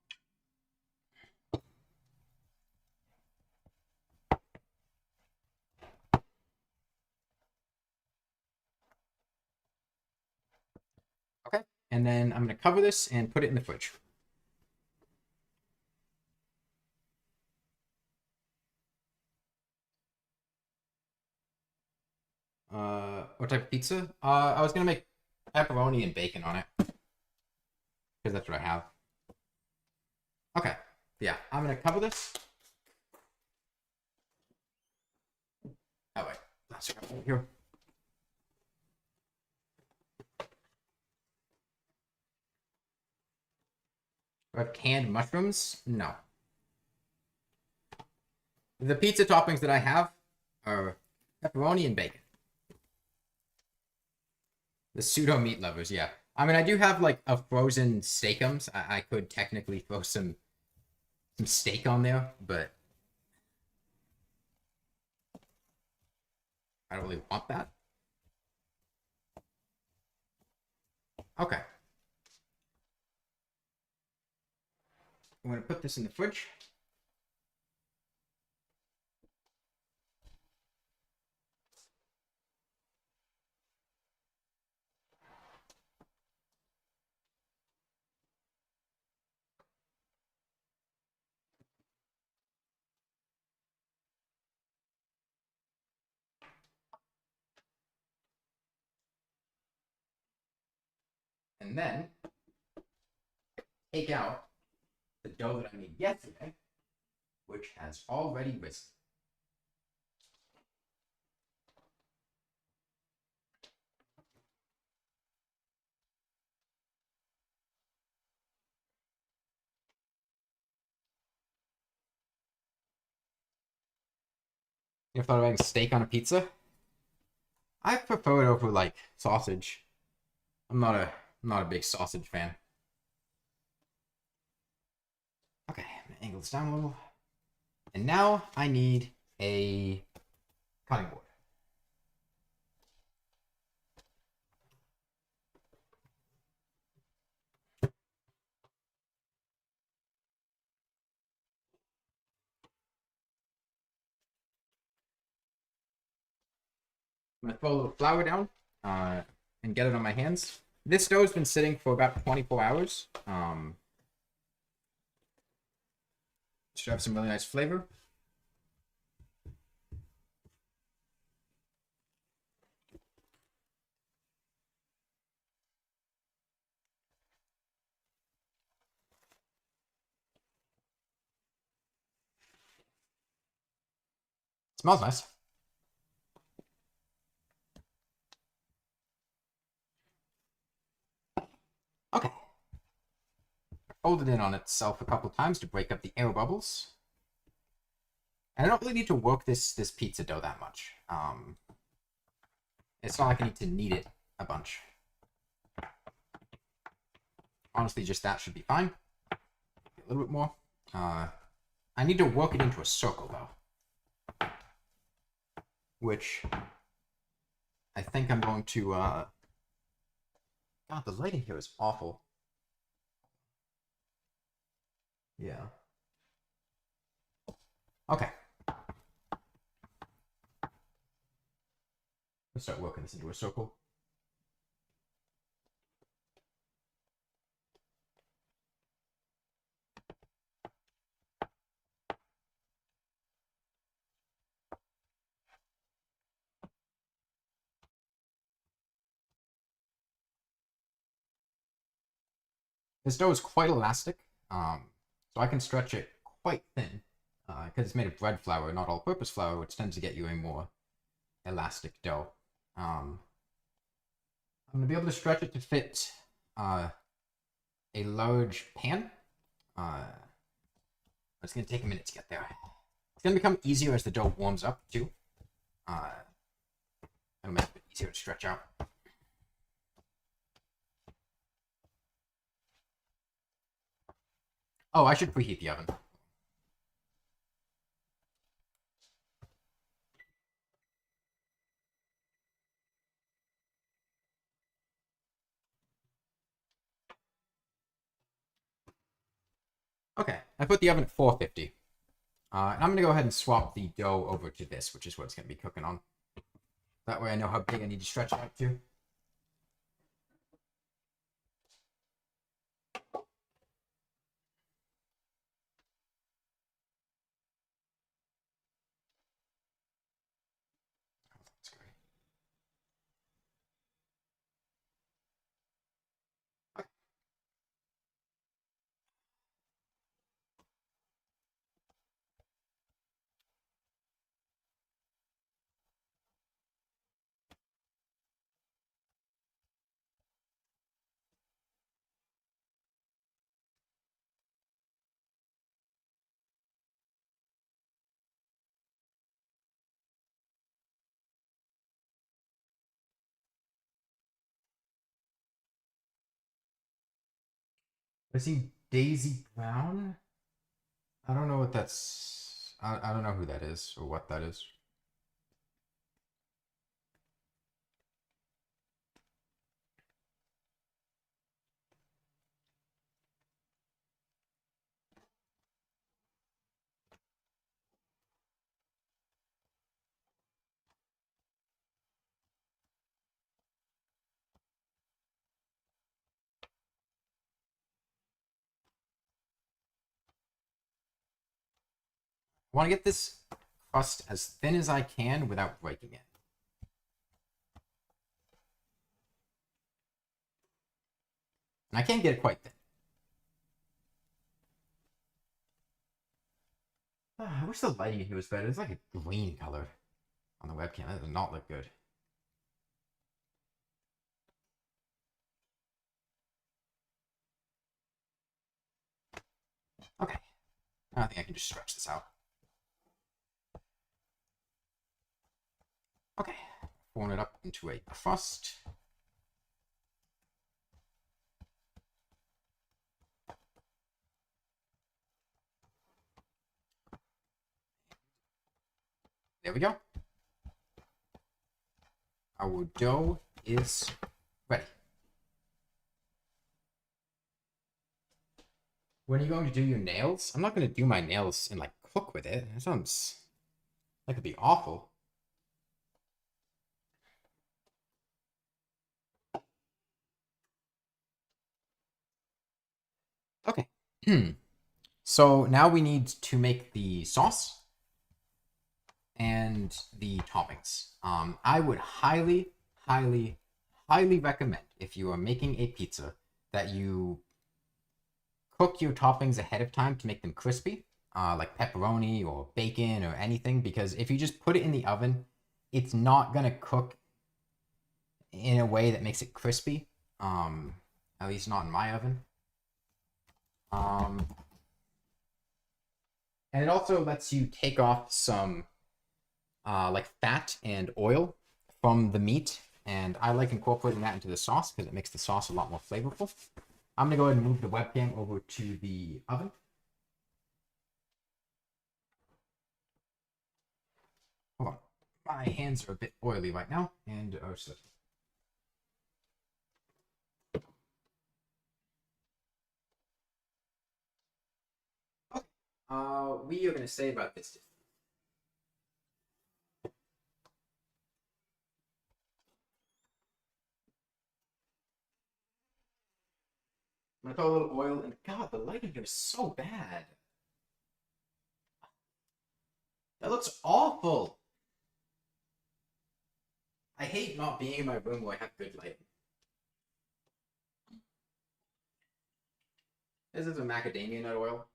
Okay, and then I'm going to cover this and put it in the fridge. What type of pizza? I was going to make pepperoni and bacon on it. Because that's what I have. Okay, yeah, I'm going to cover this. Oh, wait. Let's go here. Do I have canned mushrooms? No. The pizza toppings that I have are pepperoni and bacon. The pseudo meat lovers, yeah. I mean, I do have like a frozen steakums. I could technically throw some steak on there, but I don't really want that. Okay. I'm going to put this in the fridge. And then take out the dough that I made yesterday, which has already risen. You ever thought of having steak on a pizza? I prefer it over like sausage. I'm not a big sausage fan. Okay, I'm gonna angle this down a little. And now I need a cutting board. I'm gonna throw a little flour down and get it on my hands. This dough's been sitting for about 24 hours. Should have some really nice flavor. Smells nice. Okay. Fold it in on itself a couple times to break up the air bubbles. And I don't really need to work this pizza dough that much. It's not like I need to knead it a bunch. Honestly, just that should be fine. A little bit more. I need to work it into a circle, though. Which I think I'm going to... God, the lighting here is awful. Yeah. Okay. Let's start working this into a circle. This dough is quite elastic, so I can stretch it quite thin because it's made of bread flour, not all-purpose flour, which tends to get you a more elastic dough. I'm going to be able to stretch it to fit a large pan. It's going to take a minute to get there. It's going to become easier as the dough warms up, too. It'll make it easier to stretch out. Oh, I should preheat the oven. Okay, I put the oven at 450. And I'm going to go ahead and swap the dough over to this, which is what it's going to be cooking on. That way I know how big I need to stretch it out to. That's great. Okay. I see Daisy Brown. I don't know what that's. I don't know who that is or what that is. I want to get this crust as thin as I can without breaking it. And I can't get it quite thin. I wish the lighting here was better. It's like a green color on the webcam. That does not look good. Okay. I think I can just stretch this out. Okay. Form it up into a crust. There we go. Our dough is ready. When are you going to do your nails? I'm not going to do my nails and like cook with it. That sounds like it'd be awful. Okay. So now we need to make the sauce and the toppings. I would highly, highly, highly recommend if you are making a pizza that you cook your toppings ahead of time to make them crispy, like pepperoni or bacon or anything, because if you just put it in the oven, it's not gonna cook in a way that makes it crispy. At least not in my oven. And it also lets you take off some like fat and oil from the meat, and I like incorporating that into the sauce because it makes the sauce a lot more flavorful. I'm gonna go ahead and move the webcam over to the oven. Hold on, my hands are a bit oily right now, and so okay. We are gonna say about this. I'm gonna throw a little oil and God, the lighting here is so bad. That looks awful. I hate not being in my room where I have good lighting. This is a macadamia nut oil.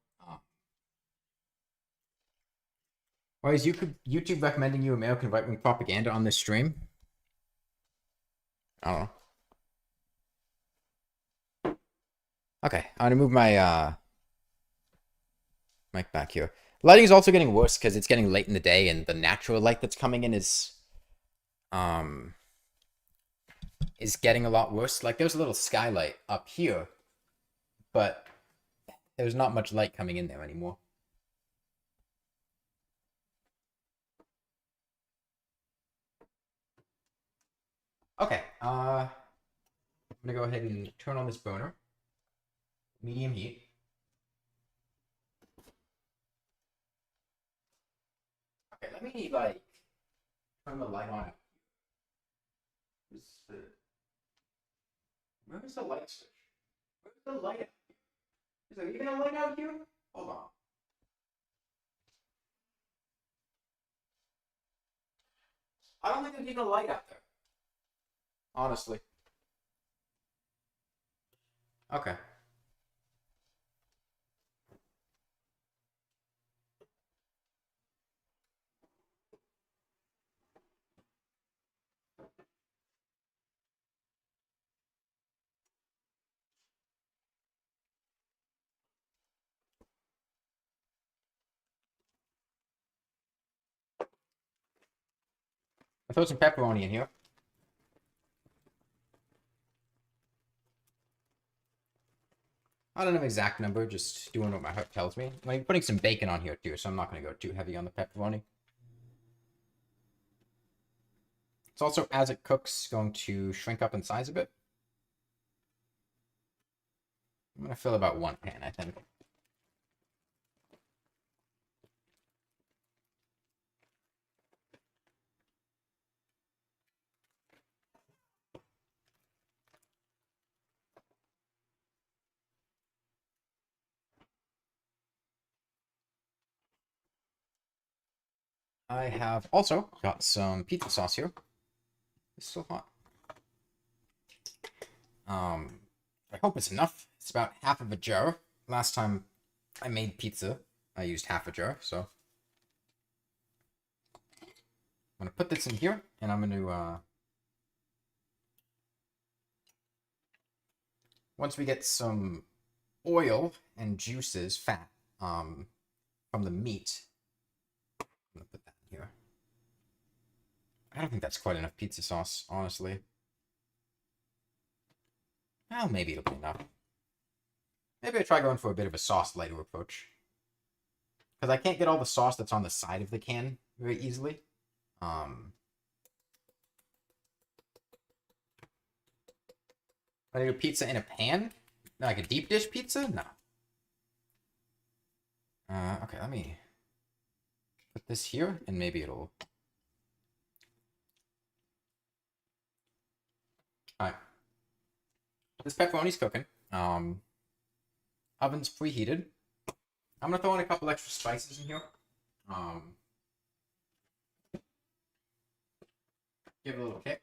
Why is YouTube recommending you American right-wing propaganda on this stream? I don't know. Okay, I'm gonna move my mic back here. Lighting is also getting worse because it's getting late in the day, and the natural light that's coming in is getting a lot worse. Like there's a little skylight up here, but there's not much light coming in there anymore. Okay, I'm gonna go ahead and turn on this burner. Medium heat. Okay, let me like turn the light on. Where's the light switch? Where's the light out here? Is there even a light out here? Hold on. I don't think there's even a light out there. Honestly. Okay. I'll throw some pepperoni in here. I don't know the exact number, just doing what my heart tells me. I'm putting some bacon on here too, so I'm not going to go too heavy on the pepperoni. It's also, as it cooks, going to shrink up in size a bit. I'm going to fill about one pan, I think. I have also got some pizza sauce here. It's still hot. I hope it's enough. It's about half of a jar. Last time I made pizza, I used half a jar, so I'm gonna put this in here, and I'm gonna once we get some oil and juices, fat, from the meat, I'm gonna put that in here. I don't think that's quite enough pizza sauce, honestly. Well, maybe it'll be enough. Maybe I try going for a bit of a sauce lighter approach. Because I can't get all the sauce that's on the side of the can very easily. I do pizza in a pan? Like a deep dish pizza? No. Okay, let me put this here, and maybe it'll... Alright. This pepperoni's cooking. Oven's preheated. I'm gonna throw in a couple extra spices in here. Give it a little kick.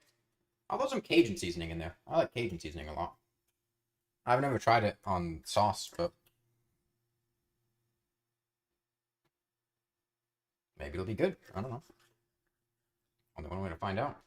I'll throw some Cajun seasoning in there. I like Cajun seasoning a lot. I've never tried it on sauce, but maybe it'll be good. I don't know. Only one way to find out.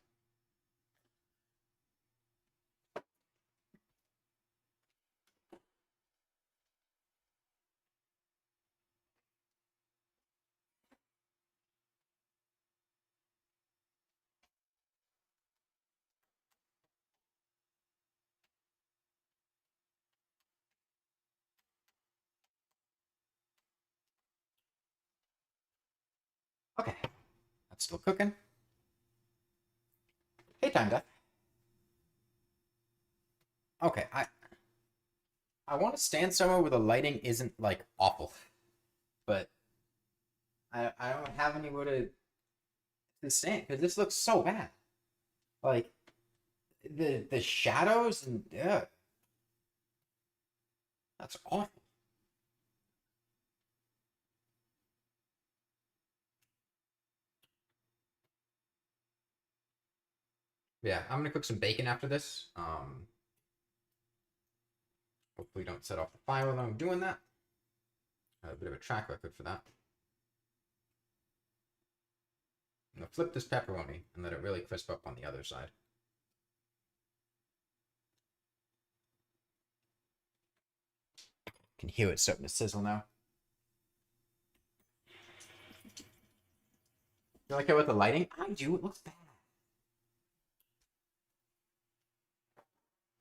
Okay, that's still cooking. Hey, time death. Okay, I want to stand somewhere where the lighting isn't like awful, but I don't have anywhere to stand because this looks so bad. Like the shadows and yeah. That's awful. Yeah, I'm gonna cook some bacon after this. Hopefully don't set off the fire while I'm doing that. I have a bit of a track record for that. I'm gonna flip this pepperoni and let it really crisp up on the other side. Can hear it starting to sizzle now. You like it with the lighting? I do. It looks bad.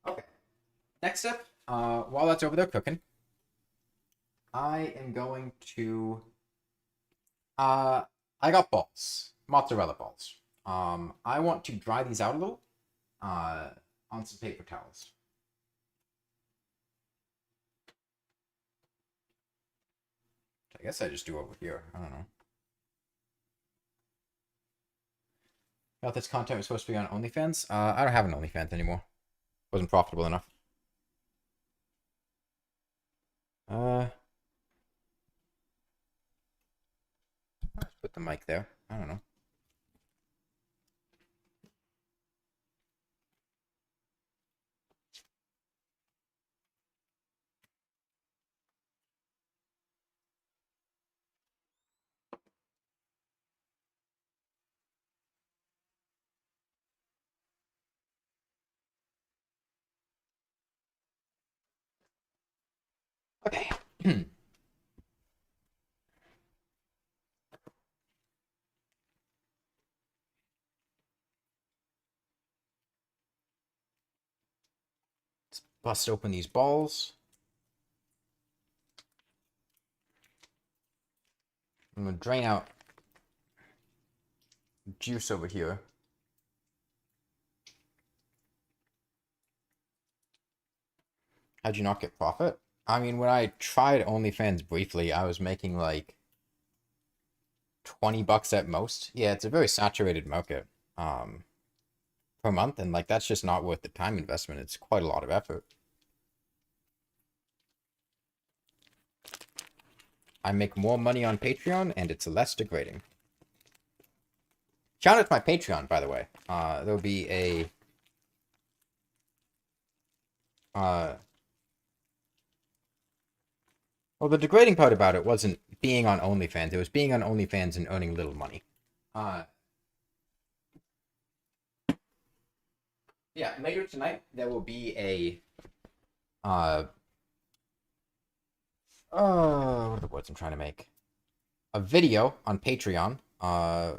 Okay. Next step, while that's over there cooking, I am going to. I got balls, mozzarella balls. I want to dry these out a little, on some paper towels. I guess I just do over here. I don't know. Thought this content was supposed to be on OnlyFans. I don't have an OnlyFans anymore. Wasn't profitable enough. Let's put the mic there. I don't know. Okay. Let's bust open these balls. I'm gonna drain out juice over here. How'd you not get profit? I mean, when I tried OnlyFans briefly, I was making like $20 at most. Yeah, it's a very saturated market per month, and like that's just not worth the time investment. It's quite a lot of effort. I make more money on Patreon, and it's less degrading. Shout out to my Patreon, by the way. There'll be a well, the degrading part about it wasn't being on OnlyFans. It was being on OnlyFans and earning little money. Yeah, later tonight there will be a what are the words I'm trying to make? A video on Patreon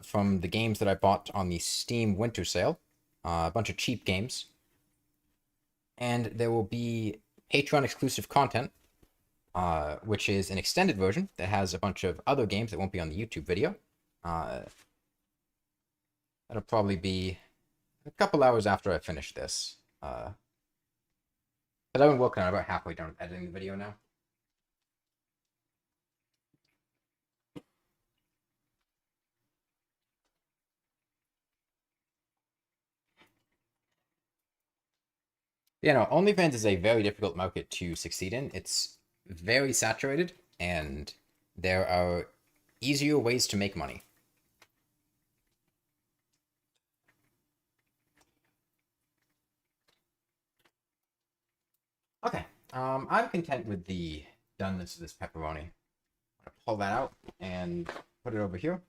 from the games that I bought on the Steam Winter Sale. A bunch of cheap games. And there will be Patreon exclusive content, which is an extended version that has a bunch of other games that won't be on the YouTube video. That'll probably be a couple hours after I finish this. But I've been working on it about halfway done with editing the video now. You know, OnlyFans is a very difficult market to succeed in. It's very saturated, and there are easier ways to make money. Okay, I'm content with the doneness of this pepperoni. I'm gonna pull that out and put it over here.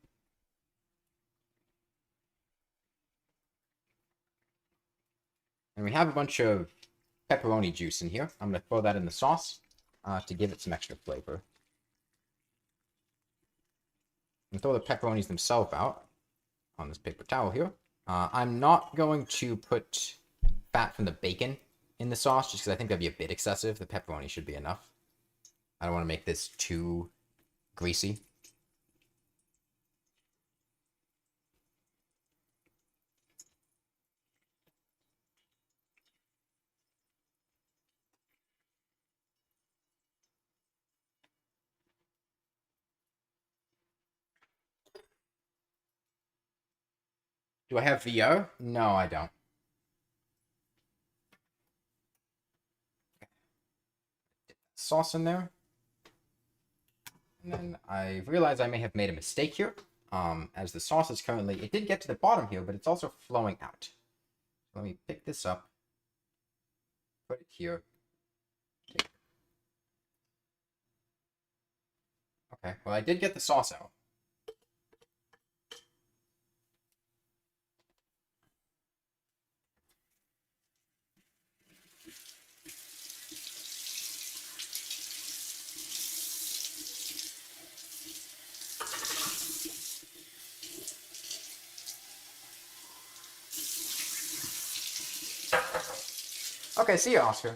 And we have a bunch of pepperoni juice in here. I'm going to throw that in the sauce to give it some extra flavor. And throw the pepperonis themselves out on this paper towel here. I'm not going to put fat from the bacon in the sauce just because I think that'd be a bit excessive. The pepperoni should be enough. I don't want to make this too greasy. Do I have VR? No, I don't. sauce in there. And then I realized I may have made a mistake here. As the sauce is currently, it did get to the bottom here, but it's also flowing out. Let me pick this up, put it here. Okay, well, I did get the sauce out. Okay, see you, Oscar.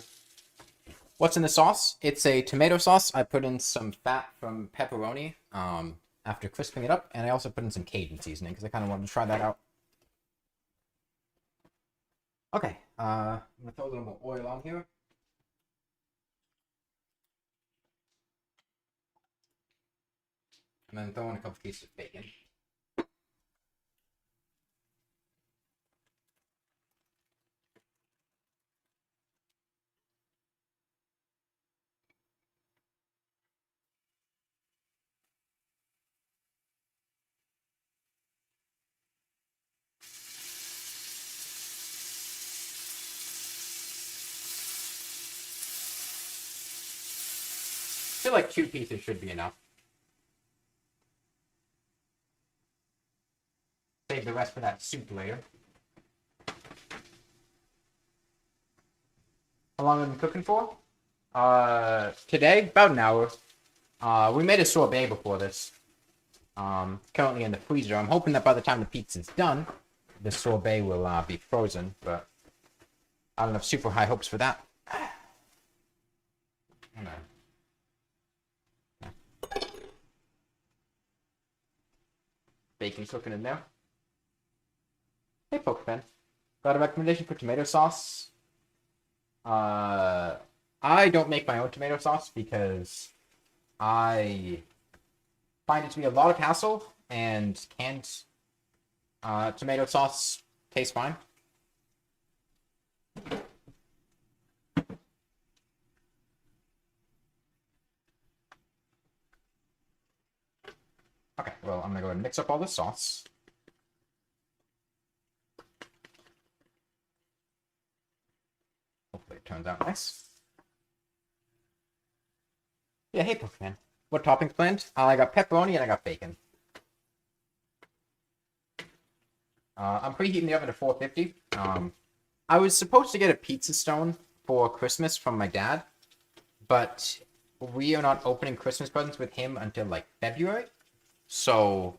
What's in the sauce? It's a tomato sauce. I put in some fat from pepperoni after crisping it up, and I also put in some Cajun seasoning because I kind of wanted to try that out. Okay, I'm going to throw a little more oil on here. And then throw in a couple pieces of bacon. I feel like 2 pieces should be enough. Save the rest for that soup later. How long have I been cooking for? Today, about an hour. We made a sorbet before this. Currently in the freezer. I'm hoping that by the time the pizza's done, the sorbet will be frozen, but I don't have super high hopes for that. Bacon cooking in there. Hey, Pokefan. Got a recommendation for tomato sauce? I don't make my own tomato sauce because I find it to be a lot of hassle, and canned tomato sauce tastes fine. Okay, well, I'm gonna go ahead and mix up all the sauce. Hopefully it turns out nice. Yeah, hey, Pokemon. What toppings planned? I got pepperoni and I got bacon. I'm preheating the oven to 450. I was supposed to get a pizza stone for Christmas from my dad, but we are not opening Christmas presents with him until like February. So,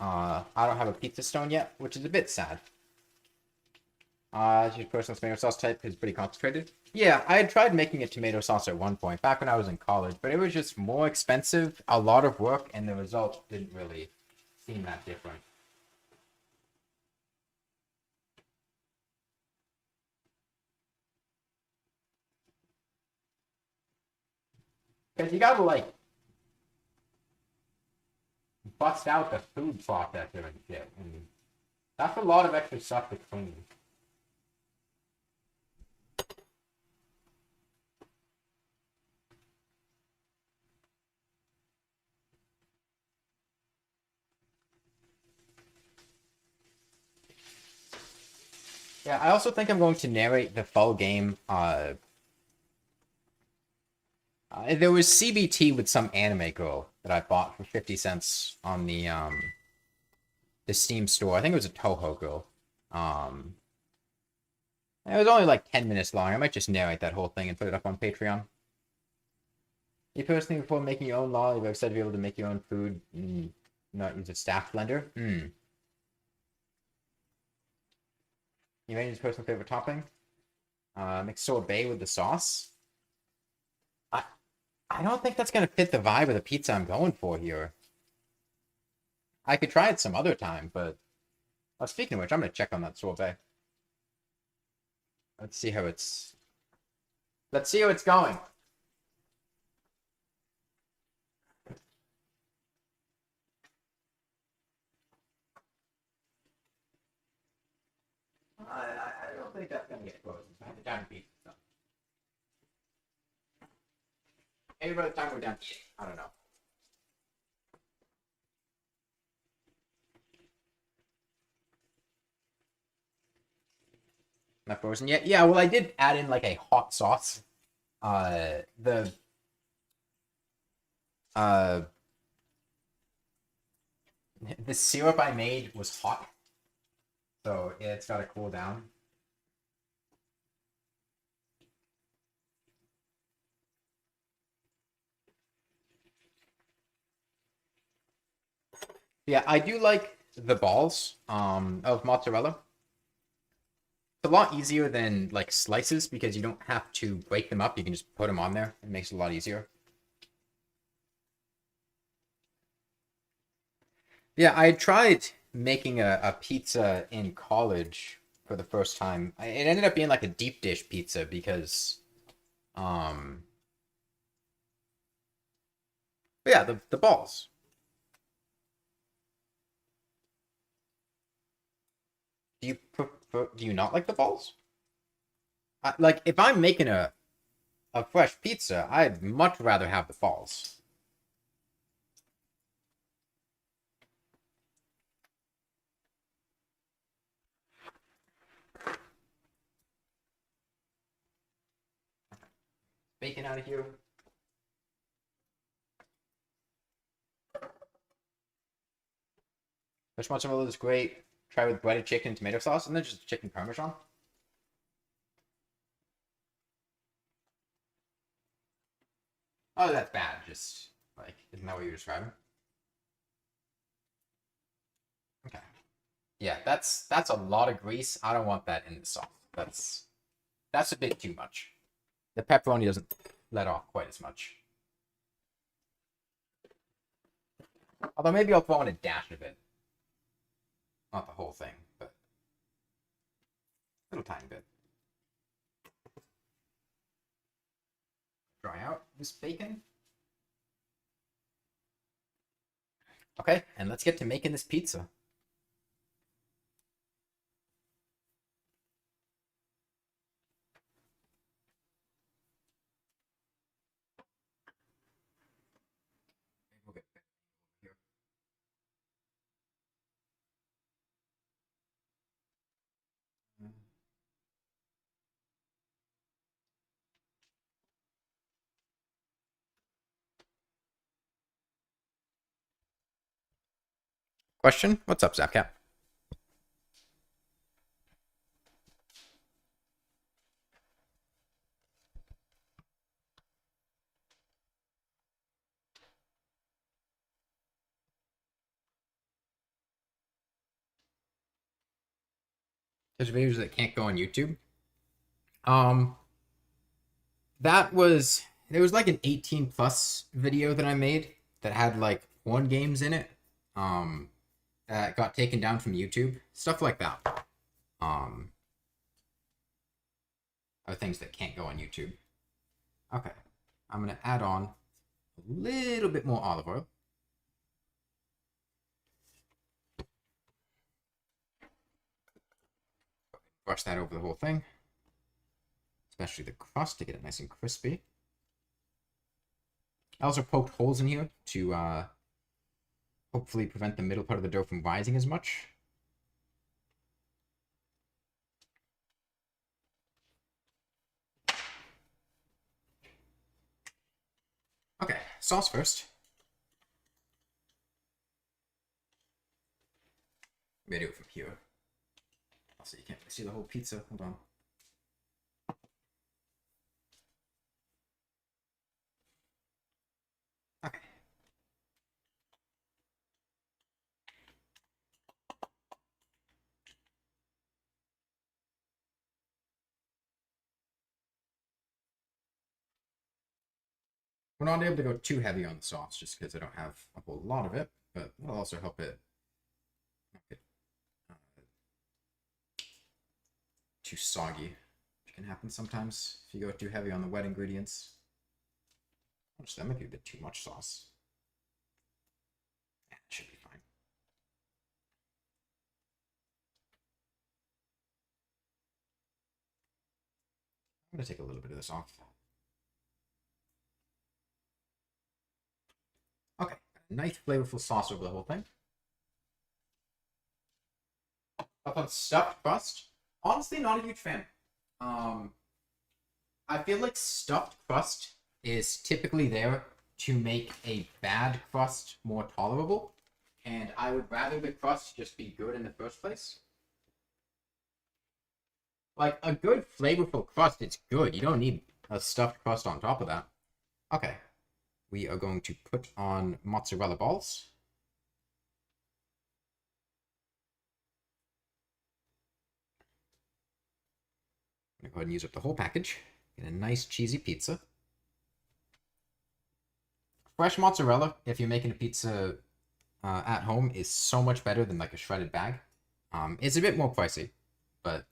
I don't have a pizza stone yet, which is a bit sad. Your personal tomato sauce type is pretty concentrated. Yeah, I had tried making a tomato sauce at one point, back when I was in college, but it was just more expensive, a lot of work, and the result didn't really seem that different. Because you gotta, like, bust out the food processor and shit, and that's a lot of extra stuff to clean. Yeah, I also think I'm going to narrate the full game. There was CBT with some anime girl that I bought for 50 cents on the Steam store. I think it was a Toho girl. It was only like 10 minutes long. I might just narrate that whole thing and put it up on Patreon. You personally, before making your own law, you've ever said to be able to make your own food and not use a staff blender? You made his personal favorite topping? Mix sorbet with the sauce? I don't think that's going to fit the vibe of the pizza I'm going for here. I could try it some other time, but... speaking of which, I'm going to check on that sorbet. Let's see how it's... Let's see how it's going. I don't think that's going to get close. I have to down pizza. Maybe by the time we're done eating. I don't know. Not frozen yet? Yeah, well, I did add in like a hot sauce. The uh the syrup I made was hot, so yeah, it's got to cool down. Yeah, I do like the balls of mozzarella. It's a lot easier than like slices because you don't have to break them up. You can just put them on there. It makes it a lot easier. Yeah, I tried making a pizza in college for the first time. It ended up being like a deep dish pizza because, um, yeah, the balls. Do you not like the balls? Like if I'm making a fresh pizza, I'd much rather have the balls. Bacon out of here. Fresh mozzarella is great. Try with breaded chicken and tomato sauce, and then just chicken parmesan. Oh, that's bad. Just like, isn't that what you're describing? Okay. Yeah, that's a lot of grease. I don't want that in the sauce. That's a bit too much. The pepperoni doesn't let off quite as much. Although maybe I'll throw in a dash of it. Not the whole thing, but a little tiny bit. Dry out this bacon. Okay, and let's get to making this pizza. We'll get here. Question? What's up, Zapcap? There's videos that can't go on YouTube. Um, that was there was like an 18 plus video that I made that had like porn games in it. That got taken down from YouTube. Stuff like that. Um, are things that can't go on YouTube. Okay, I'm gonna add on a little bit more olive oil. Brush that over the whole thing, especially the crust to get it nice and crispy. I also poked holes in here to hopefully prevent the middle part of the dough from rising as much. Okay, sauce first. Maybe do it from here. Also, you can't really see the whole pizza. Hold on. Okay. We're not able to go too heavy on the sauce just because I don't have a whole lot of it, but that'll also help it not get too soggy, which can happen sometimes if you go too heavy on the wet ingredients. Actually, that might be a bit too much sauce. Yeah, it should be fine. I'm going to take a little bit of this off. Nice flavorful sauce over the whole thing. Up on stuffed crust. Honestly, not a huge fan. Um, I feel like stuffed crust is typically there to make a bad crust more tolerable, and I would rather the crust just be good in the first place. Like a good flavorful crust, it's good. You don't need a stuffed crust on top of that. Okay, we are going to put on mozzarella balls. I'm gonna go ahead and use up the whole package. Get a nice cheesy pizza. Fresh mozzarella, if you're making a pizza at home, is so much better than like a shredded bag. It's a bit more pricey, but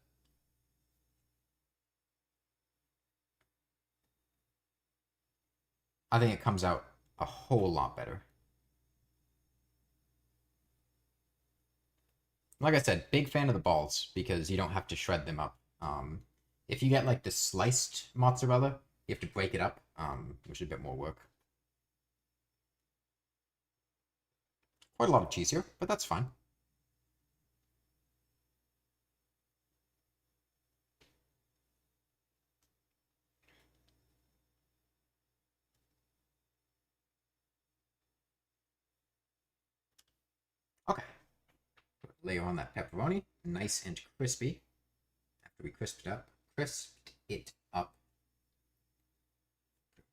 I think it comes out a whole lot better. Like I said, big fan of the balls because you don't have to shred them up. If you get like the sliced mozzarella, you have to break it up, which is a bit more work. Quite a lot of cheese here, but that's fine. Okay. Layer on that pepperoni, nice and crispy. After we crisped it up.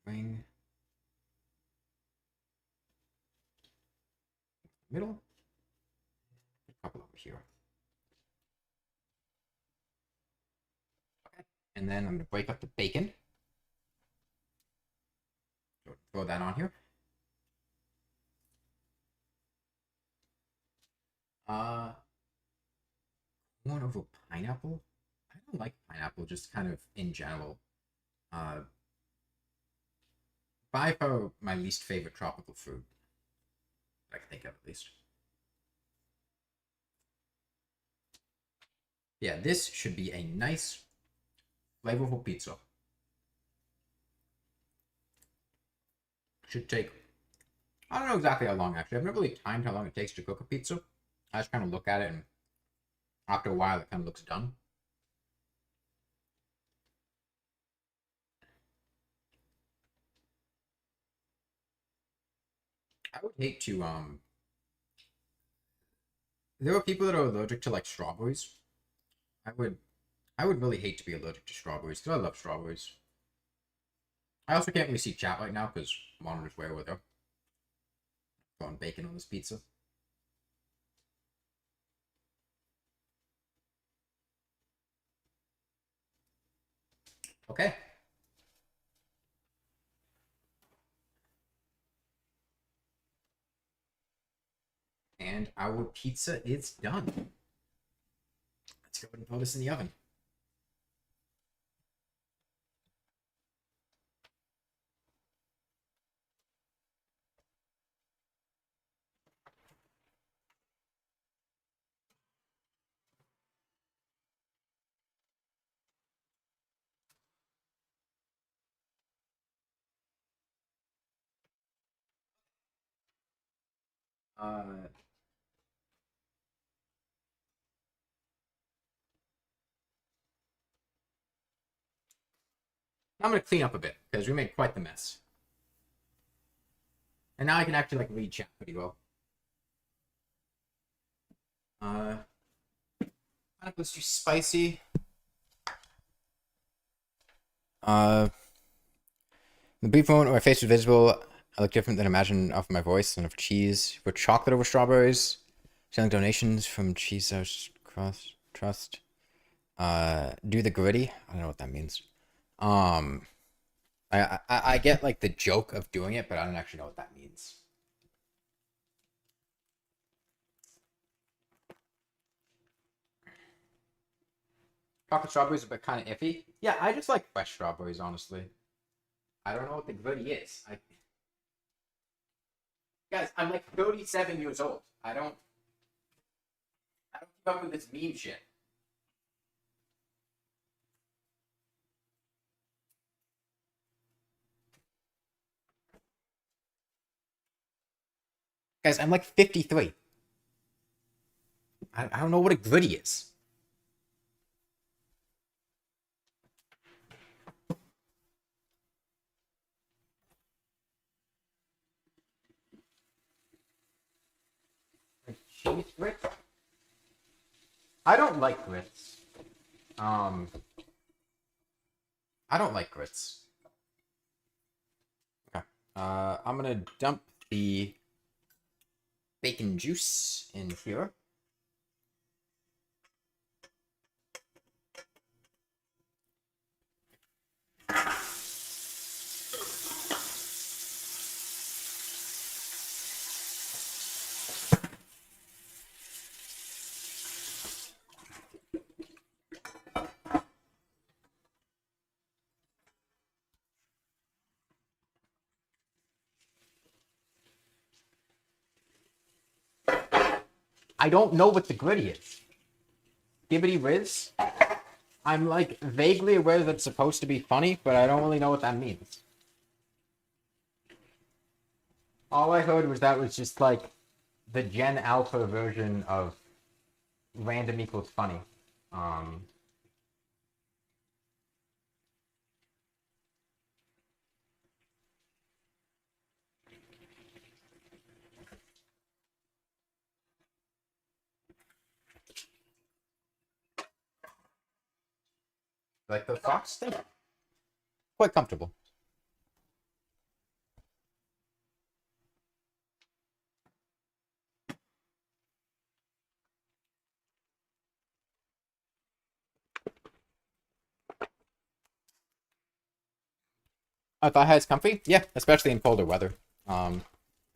Ring. Middle. A couple over here. Okay. And then I'm going to break up the bacon. Throw that on here. Corn over pineapple. I don't like pineapple, just kind of in general. By far my least favorite tropical fruit. I can think of at least. Yeah, this should be a nice, flavorful pizza. Should take, I don't know exactly how long actually. I've never really timed how long it takes to cook a pizza. I just kind of look at it and after a while it kind of looks done. I would hate to, there are people that are allergic to like strawberries. I would really hate to be allergic to strawberries because I love strawberries. I also can't really see chat right now because monitor's way over there. Throwing bacon on this pizza. Okay. And our pizza is done. Let's go ahead and throw this in the oven. Uh, I'm going to clean up a bit because we made quite the mess. And now I can actually like read chat pretty well. Pineapple's too spicy. The brief moment where my face was visible, I look different than imagined off my voice and of cheese. With chocolate over strawberries. Selling donations from Cheese House Trust. Do the gritty. I don't know what that means. I get like the joke of doing it, but I don't actually know what that means. Chocolate strawberries are but kind of iffy. Yeah, I just like fresh strawberries, honestly. I don't know what the gritty is. Guys, I'm like 37 years old. I don't keep up with this meme shit. Guys, I'm like 53. I don't know what a gritty is. Cheese grits? I don't like grits. I don't like grits. Okay. I'm gonna dump the bacon juice in here. I don't know what the gritty is. Gibbity Riz? I'm like vaguely aware that it's supposed to be funny, but I don't really know what that means. All I heard was that was just like the Gen Alpha version of random equals funny. Like the socks thing? Quite comfortable. Thigh high is comfy? Yeah, especially in colder weather. A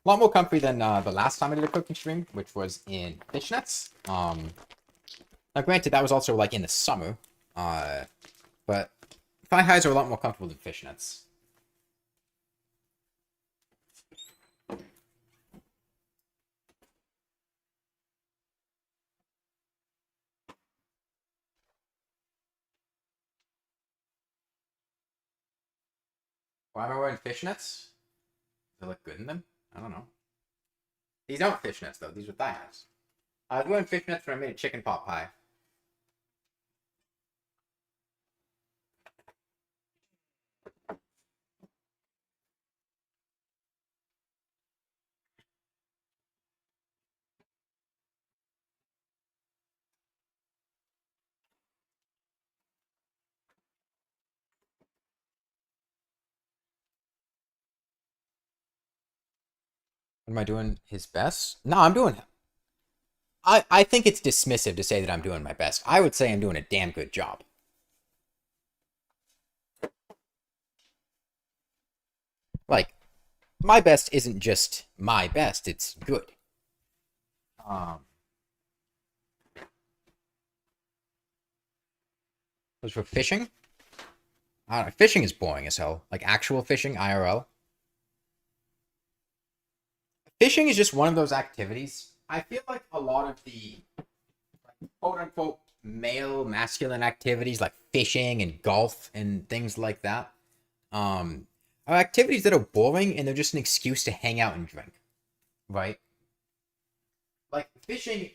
lot more comfy than the last time I did a cooking stream, which was in fishnets. Now, granted, that was also like in the summer, but thigh highs are a lot more comfortable than fishnets. Why am I wearing fishnets? Does it look good in them? I don't know. These aren't fishnets, though. These are thigh highs. I was wearing fishnets when I made a chicken pot pie. What am I doing his best? No, I'm doing... I think it's dismissive to say that I'm doing my best. I would say I'm doing a damn good job. Like, my best isn't just my best, it's good. As for fishing, I don't know, fishing is boring as hell. Like actual fishing, IRL. Fishing is just one of those activities. I feel like a lot of the quote unquote male masculine activities like fishing and golf and things like that are activities that are boring and they're just an excuse to hang out and drink. Right? Like fishing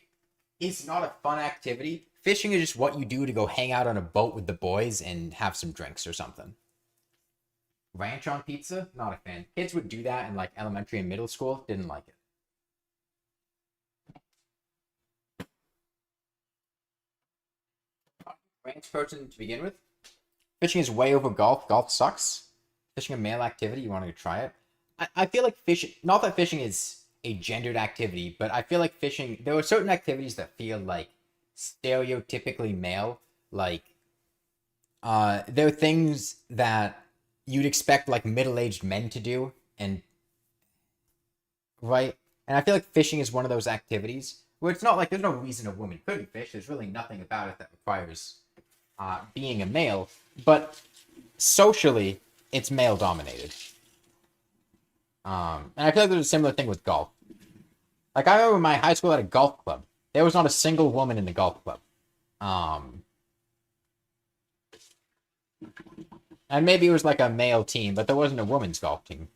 is not a fun activity. Fishing is just what you do to go hang out on a boat with the boys and have some drinks or something. Ranch on pizza? Not a fan. Kids would do that in like elementary and middle school. Didn't like it. Ranch person to begin with. Fishing is way over golf. Golf sucks. Fishing a male activity. You want to try it? I feel like fishing... Not that fishing is a gendered activity, but I feel like fishing... There are certain activities that feel like stereotypically male. Like, there are things that you'd expect like middle-aged men to do, and right, and I feel like fishing is one of those activities where it's not like there's no reason a woman couldn't fish. There's really nothing about it that requires being a male, but socially it's male dominated. And I feel like there's a similar thing with golf. Like I remember my high school had a golf club. There was not a single woman in the golf club. And maybe it was like a male team, but there wasn't a women's golf team.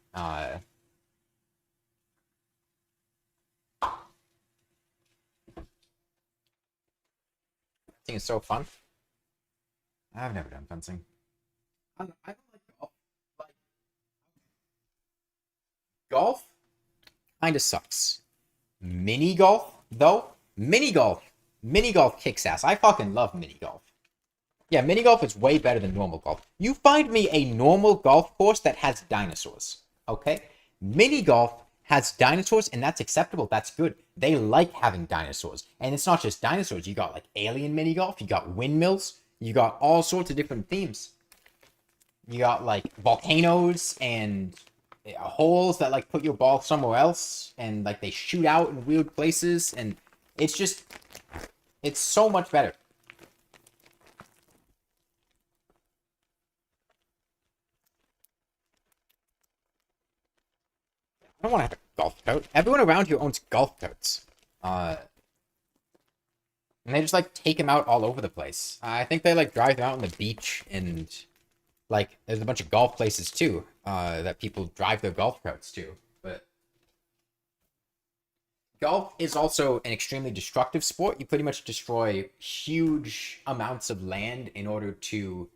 Fencing is so fun. I've never done fencing. I don't like golf. Like, Golf kind of sucks. Mini golf, though, mini golf kicks ass. I fucking love mini golf. Yeah, mini golf is way better than normal golf. You find me a normal golf course that has dinosaurs, okay? Mini golf has dinosaurs, and that's acceptable. That's good. They like having dinosaurs. And it's not just dinosaurs. You got, like, alien mini golf. You got windmills. You got all sorts of different themes. You got, like, volcanoes and holes that, like, put your ball somewhere else. And, like, they shoot out in weird places. And it's just... it's so much better. I don't want to have a golf coat. Everyone around here owns golf coats. And they just, like, take them out all over the place. I think they, like, drive them out on the beach, and, like, there's a bunch of golf places, too, that people drive their golf coats to. But golf is also an extremely destructive sport. You pretty much destroy huge amounts of land in order to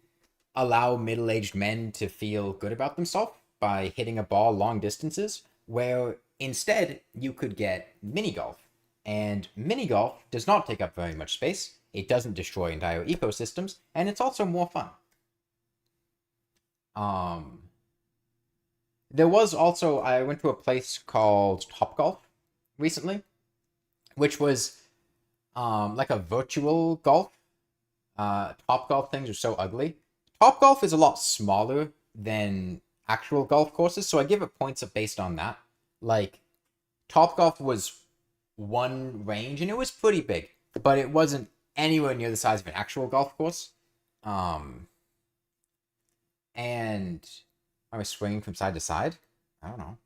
allow middle-aged men to feel good about themselves by hitting a ball long distances, where instead you could get mini golf. And mini golf does not take up very much space, it doesn't destroy entire ecosystems, and it's also more fun. There was also, I went to a place called Topgolf recently, which was like a virtual golf. Topgolf things are so ugly. Topgolf is a lot smaller than actual golf courses, so I give it points based on that. Like, Topgolf was one range, and it was pretty big, but it wasn't anywhere near the size of an actual golf course. And I was swinging from side to side. I don't know.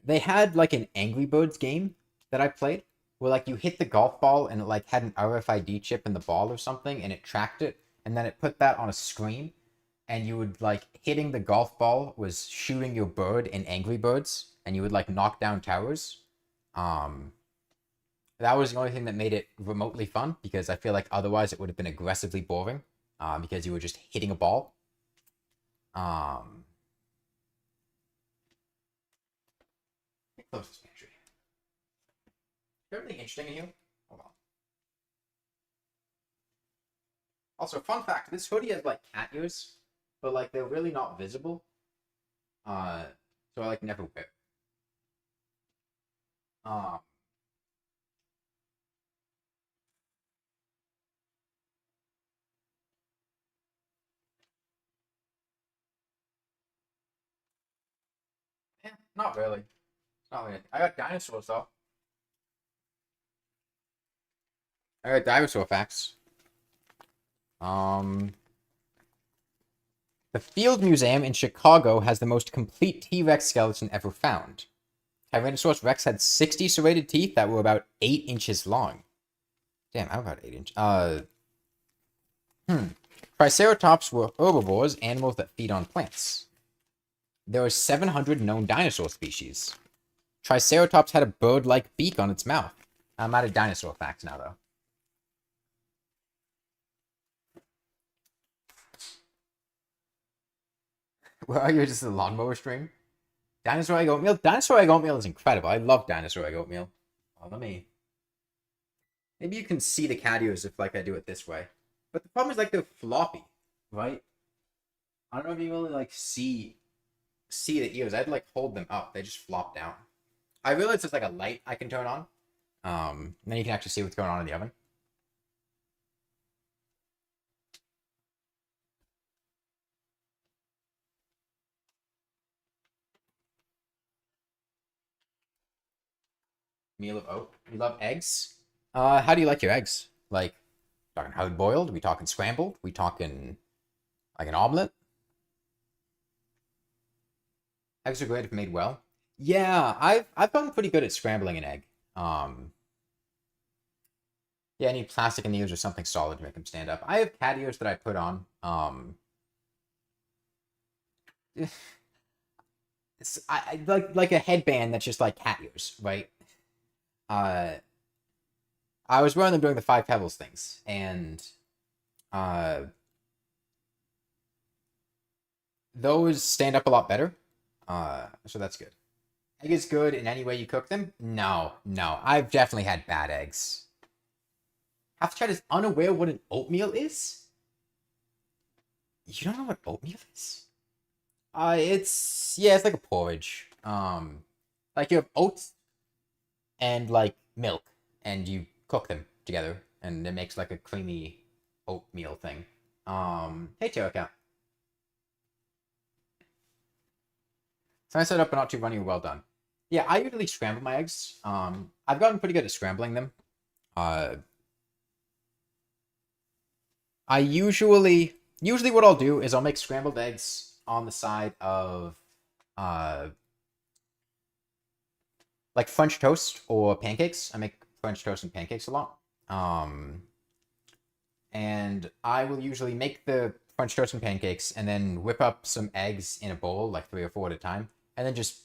They had like an Angry Birds game that I played, where like you hit the golf ball and it like had an RFID chip in the ball or something, and it tracked it, and then it put that on a screen, and you would like hitting the golf ball was shooting your bird in Angry Birds, and you would like knock down towers. That was the only thing that made it remotely fun, because I feel like otherwise it would have been aggressively boring, because you were just hitting a ball. Close this pantry. Is there anything interesting in here? Hold on. Also, fun fact, this hoodie has like cat ears, but like they're really not visible. So I like never wear it. Yeah, not really. Not really. I got dinosaurs though. I got dinosaur facts. The Field Museum in Chicago has the most complete T-Rex skeleton ever found. Tyrannosaurus Rex had 60 serrated teeth that were about 8 inches long. Damn, how about 8 inches? Triceratops were herbivores, animals that feed on plants. There are 700 known dinosaur species. Triceratops had a bird-like beak on its mouth. I'm out of dinosaur facts now, though. Where are you? Just a lawnmower stream? Dinosaur egg oatmeal? Dinosaur egg oatmeal is incredible. I love dinosaur egg oatmeal. Oh, let me... Maybe you can see the cat ears if, like, I do it this way. But the problem is, like, they're floppy, right? I don't know if you really, like, see the ears. I'd, like, hold them up. They just flop down. I realize there's, like, a light I can turn on. And then you can actually see what's going on in the oven. Meal of oat. You love eggs? How do you like your eggs? Like, talking hard boiled? We talking scrambled? We talking like an omelet? Eggs are great if made well. Yeah, I've gotten pretty good at scrambling an egg. Yeah, I need plastic in the ears or something solid to make them stand up. I have cat ears that I put on. I like a headband that's just like cat ears, right? I I was wearing them during the 5 Pebbles things, and those stand up a lot better. So that's good. Egg is good in any way you cook them? No. I've definitely had bad eggs. Half the chat is unaware what an oatmeal is? You don't know what oatmeal is? It's like a porridge. Like you have oats and like milk, and you cook them together, and it makes like a creamy oatmeal thing. Hey Tarot Cat. So I set up but not too runny. Well done. Yeah, I usually scramble my eggs. I've gotten pretty good at scrambling them. I usually what I'll do is I'll make scrambled eggs on the side of like French toast or pancakes. I make French toast and pancakes a lot. And I will usually make the French toast and pancakes and then whip up some eggs in a bowl, like 3 or 4 at a time, and then just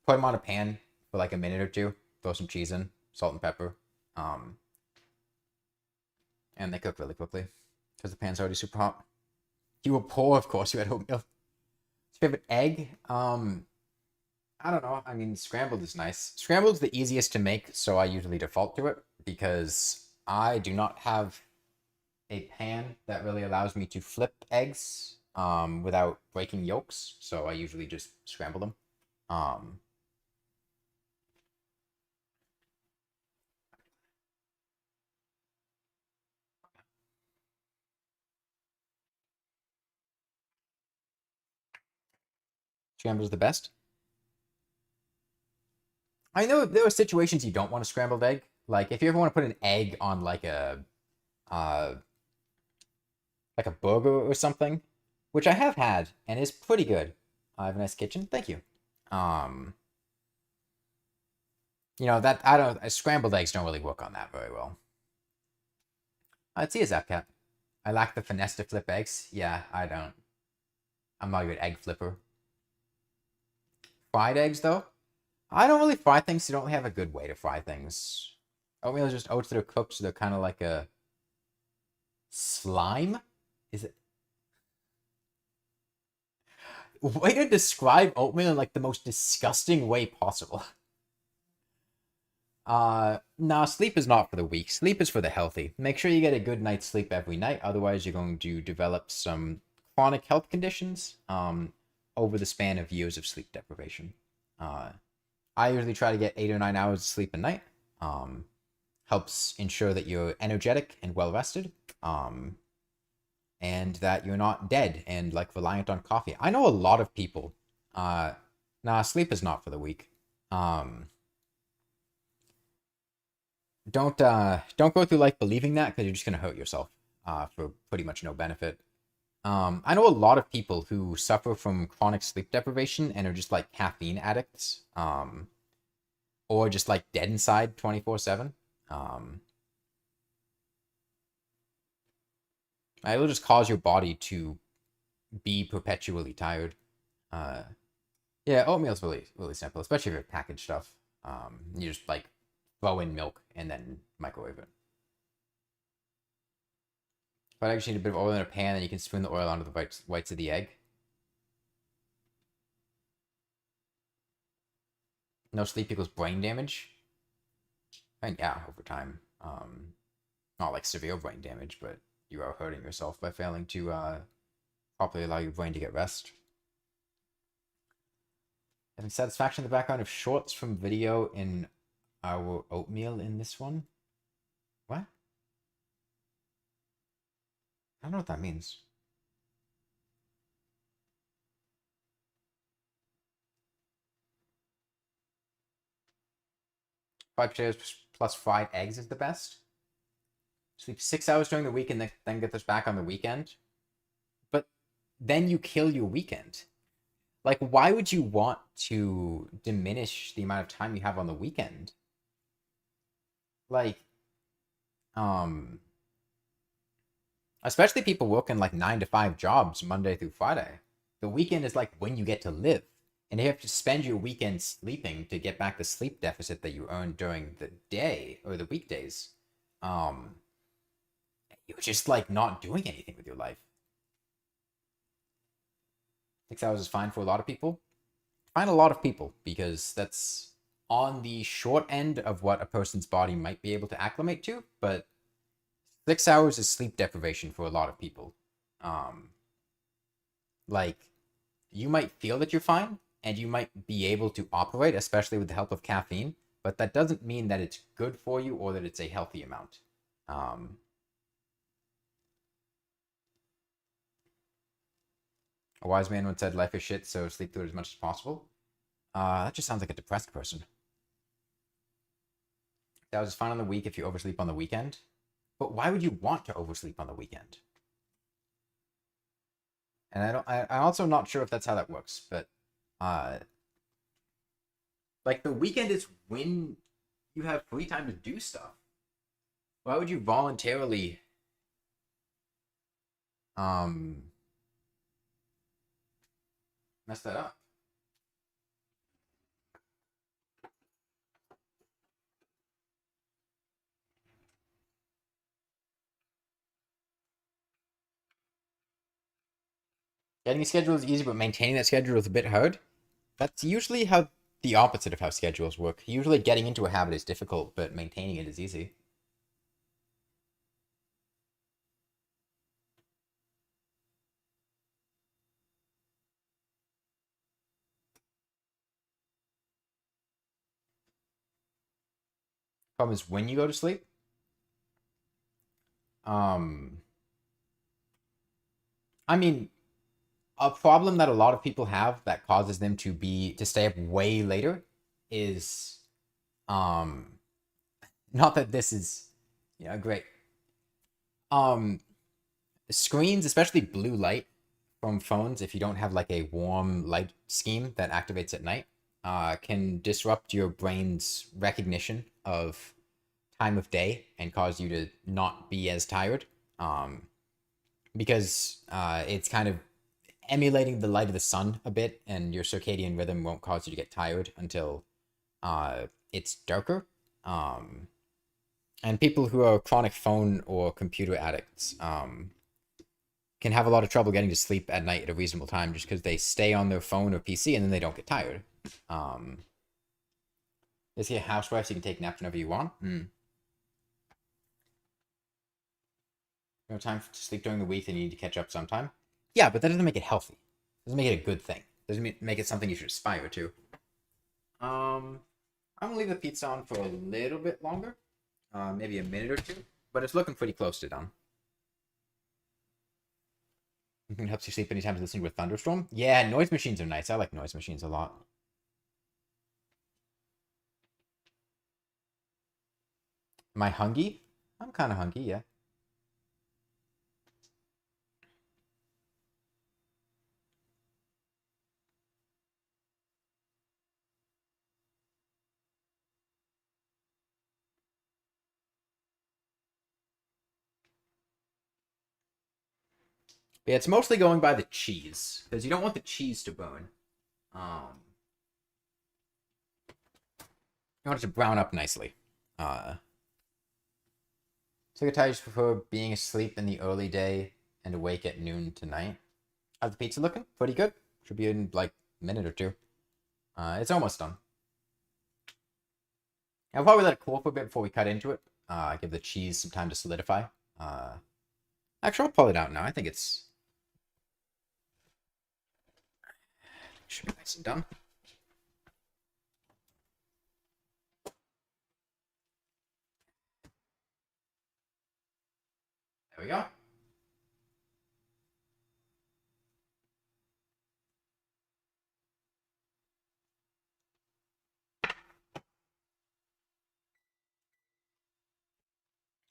put them on a pan for like a minute or two. Throw some cheese in, salt and pepper, and they cook really quickly because the pan's already super hot. You were poor, of course. You had oatmeal. Favorite egg? I don't know. I mean, scrambled is nice. Scrambled is the easiest to make, so I usually default to it because I do not have a pan that really allows me to flip eggs without breaking yolks, so I usually just scramble them. Scrambled is the best. I know there are situations you don't want a scrambled egg. Like if you ever want to put an egg on like a burger or something, which I have had and is pretty good. I have a nice kitchen. Thank you. You know that scrambled eggs don't really work on that very well. Let's see a Zapcat. I lack the finesse to flip eggs. Yeah, I don't. I'm not a good egg flipper. Fried eggs though? I don't really fry things, so you don't really have a good way to fry things. Oatmeal is just oats that are cooked, so they're kind of like a slime? Is it? Way to describe oatmeal in like the most disgusting way possible. Nah, sleep is not for the weak. Sleep is for the healthy. Make sure you get a good night's sleep every night, otherwise you're going to develop some chronic health conditions over the span of years of sleep deprivation. I usually try to get 8 or 9 hours of sleep a night. Helps ensure that you're energetic and well rested. And that you're not dead and like reliant on coffee. I know a lot of people. Nah, sleep is not for the weak. Don't go through life believing that, because you're just gonna hurt yourself for pretty much no benefit. I know a lot of people who suffer from chronic sleep deprivation and are just like caffeine addicts, or just like dead inside 24/7. It will just cause your body to be perpetually tired. Yeah, oatmeal's really simple, especially if you're packaged stuff. You just like throw in milk and then microwave it. But I just need a bit of oil in a pan, and you can spoon the oil onto the whites of the egg. No sleep equals brain damage. And yeah, over time. Not like severe brain damage, but you are hurting yourself by failing to properly allow your brain to get rest. Having satisfaction in the background of shorts from video in our oatmeal in this one? What? I don't know what that means. Fried potatoes plus fried eggs is the best. Sleep 6 hours during the week and then get this back on the weekend. But then you kill your weekend. Like, why would you want to diminish the amount of time you have on the weekend? Like, especially people working like 9 to 5 jobs Monday through Friday. The weekend is like when you get to live. And you have to spend your weekend sleeping to get back the sleep deficit that you earned during the day or the weekdays. you're just like not doing anything with your life. 6 hours is fine for a lot of people. Fine, a lot of people, because that's on the short end of what a person's body might be able to acclimate to, but 6 hours is sleep deprivation for a lot of people. Like, you might feel that you're fine, and you might be able to operate, especially with the help of caffeine, but that doesn't mean that it's good for you or that it's a healthy amount. A wise man once said, life is shit, so sleep through it as much as possible. That just sounds like a depressed person. That was fine on the week if you oversleep on the weekend. But why would you want to oversleep on the weekend? And I'm also not sure if that's how that works, but like the weekend is when you have free time to do stuff. Why would you voluntarily mess that up? Getting a schedule is easy, but maintaining that schedule is a bit hard. That's usually how the opposite of how schedules work. Usually getting into a habit is difficult, but maintaining it is easy. Problem is when you go to sleep. I mean, a problem that a lot of people have that causes them to stay up way later is not that this is great. Screens, especially blue light from phones, if you don't have like a warm light scheme that activates at night, can disrupt your brain's recognition of time of day and cause you to not be as tired. Because it's kind of emulating the light of the sun a bit, and your circadian rhythm won't cause you to get tired until it's darker. And people who are chronic phone or computer addicts can have a lot of trouble getting to sleep at night at a reasonable time just because they stay on their phone or PC and then they don't get tired. Is he a housewife so you can take naps whenever you want? No time to sleep during the week and you need to catch up sometime. Yeah, but that doesn't make it healthy. Doesn't make it a good thing. Doesn't make it something you should aspire to. I'm gonna leave the pizza on for a little bit longer, maybe a minute or two, but it's looking pretty close to done. It helps you sleep anytime you're listening to a thunderstorm. Yeah, noise machines are nice. I like noise machines a lot. Am I hungry? I'm kind of hungry, yeah. Yeah, it's mostly going by the cheese, because you don't want the cheese to burn. You want it to brown up nicely. Secretaries prefer being asleep in the early day and awake at noon tonight. How's the pizza looking? Pretty good. Should be in like a minute or two. It's almost done. I'll probably let it cool for a bit before we cut into it. Give the cheese some time to solidify. Actually, I'll pull it out now. I think it's should be nice and done. There we go.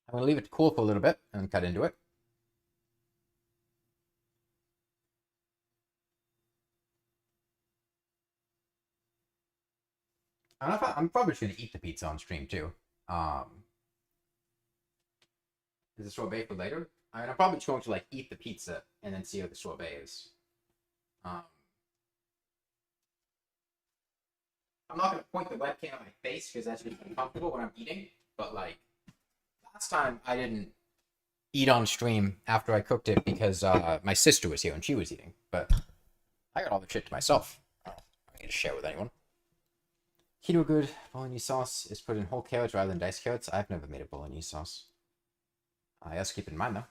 I'm going to leave it to cool for a little bit and cut into it. I'm probably just going to eat the pizza on stream too. Is the sorbet for later? I'm probably just going to like eat the pizza and then see how the sorbet is. I'm not going to point the webcam at my face because that's just uncomfortable when I'm eating. But like Last time I didn't eat on stream after I cooked it because my sister was here and she was eating. But I got all the shit to myself. I don't need to share with anyone. Keto good. Bolognese sauce is put in whole carrots rather than diced carrots. I've never made a bolognese sauce. I also keep in mind though.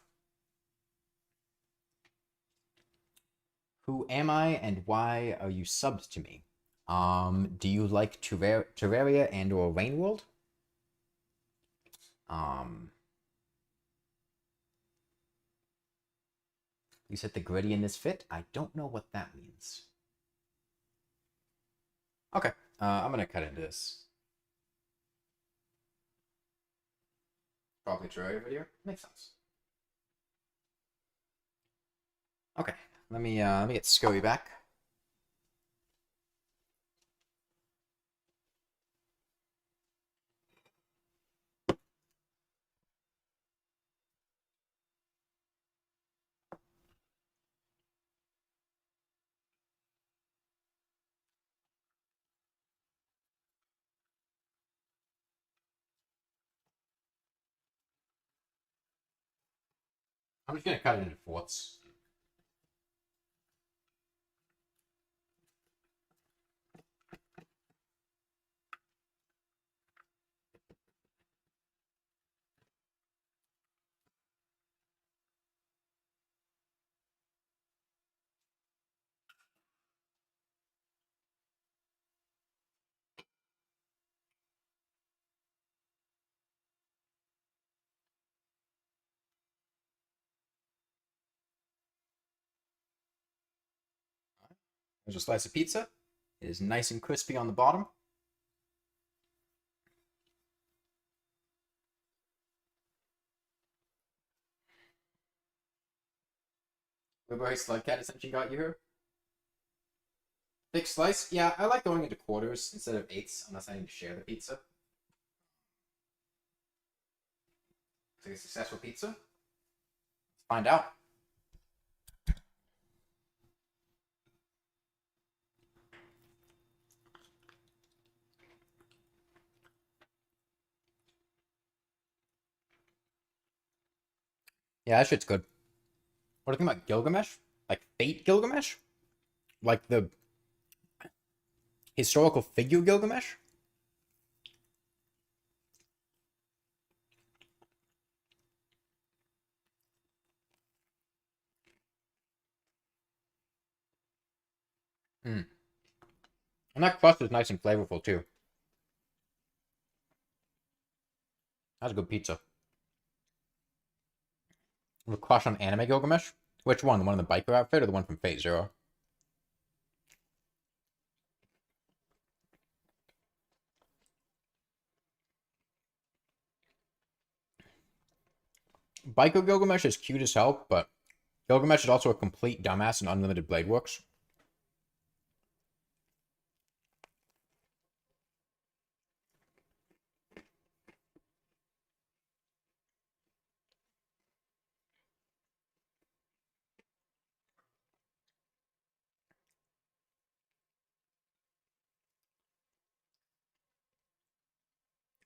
Who am I and why are you subbed to me? Do you like Terraria and or Rain World? You said the gritty in this fit? I don't know what that means. Okay, I'm gonna cut into this. Probably Terraria video. Makes sense. Okay, let me get Scurry back. I'm just gonna cut it into fourths. There's a slice of pizza. It is nice and crispy on the bottom. Blueberry slug cat ascension got you here. Thick slice? Yeah, I like going into quarters instead of eighths unless I need to share the pizza. Is it a successful pizza? Let's find out. Yeah, that shit's good. What do you think about Gilgamesh? Like Fate Gilgamesh? Like the historical figure Gilgamesh? Hmm. And that crust is nice and flavorful too. That's a good pizza. A crush on anime Gilgamesh? Which one? The one in the biker outfit or the one from Fate Zero? Biker Gilgamesh is cute as hell, but Gilgamesh is also a complete dumbass in Unlimited Blade Works.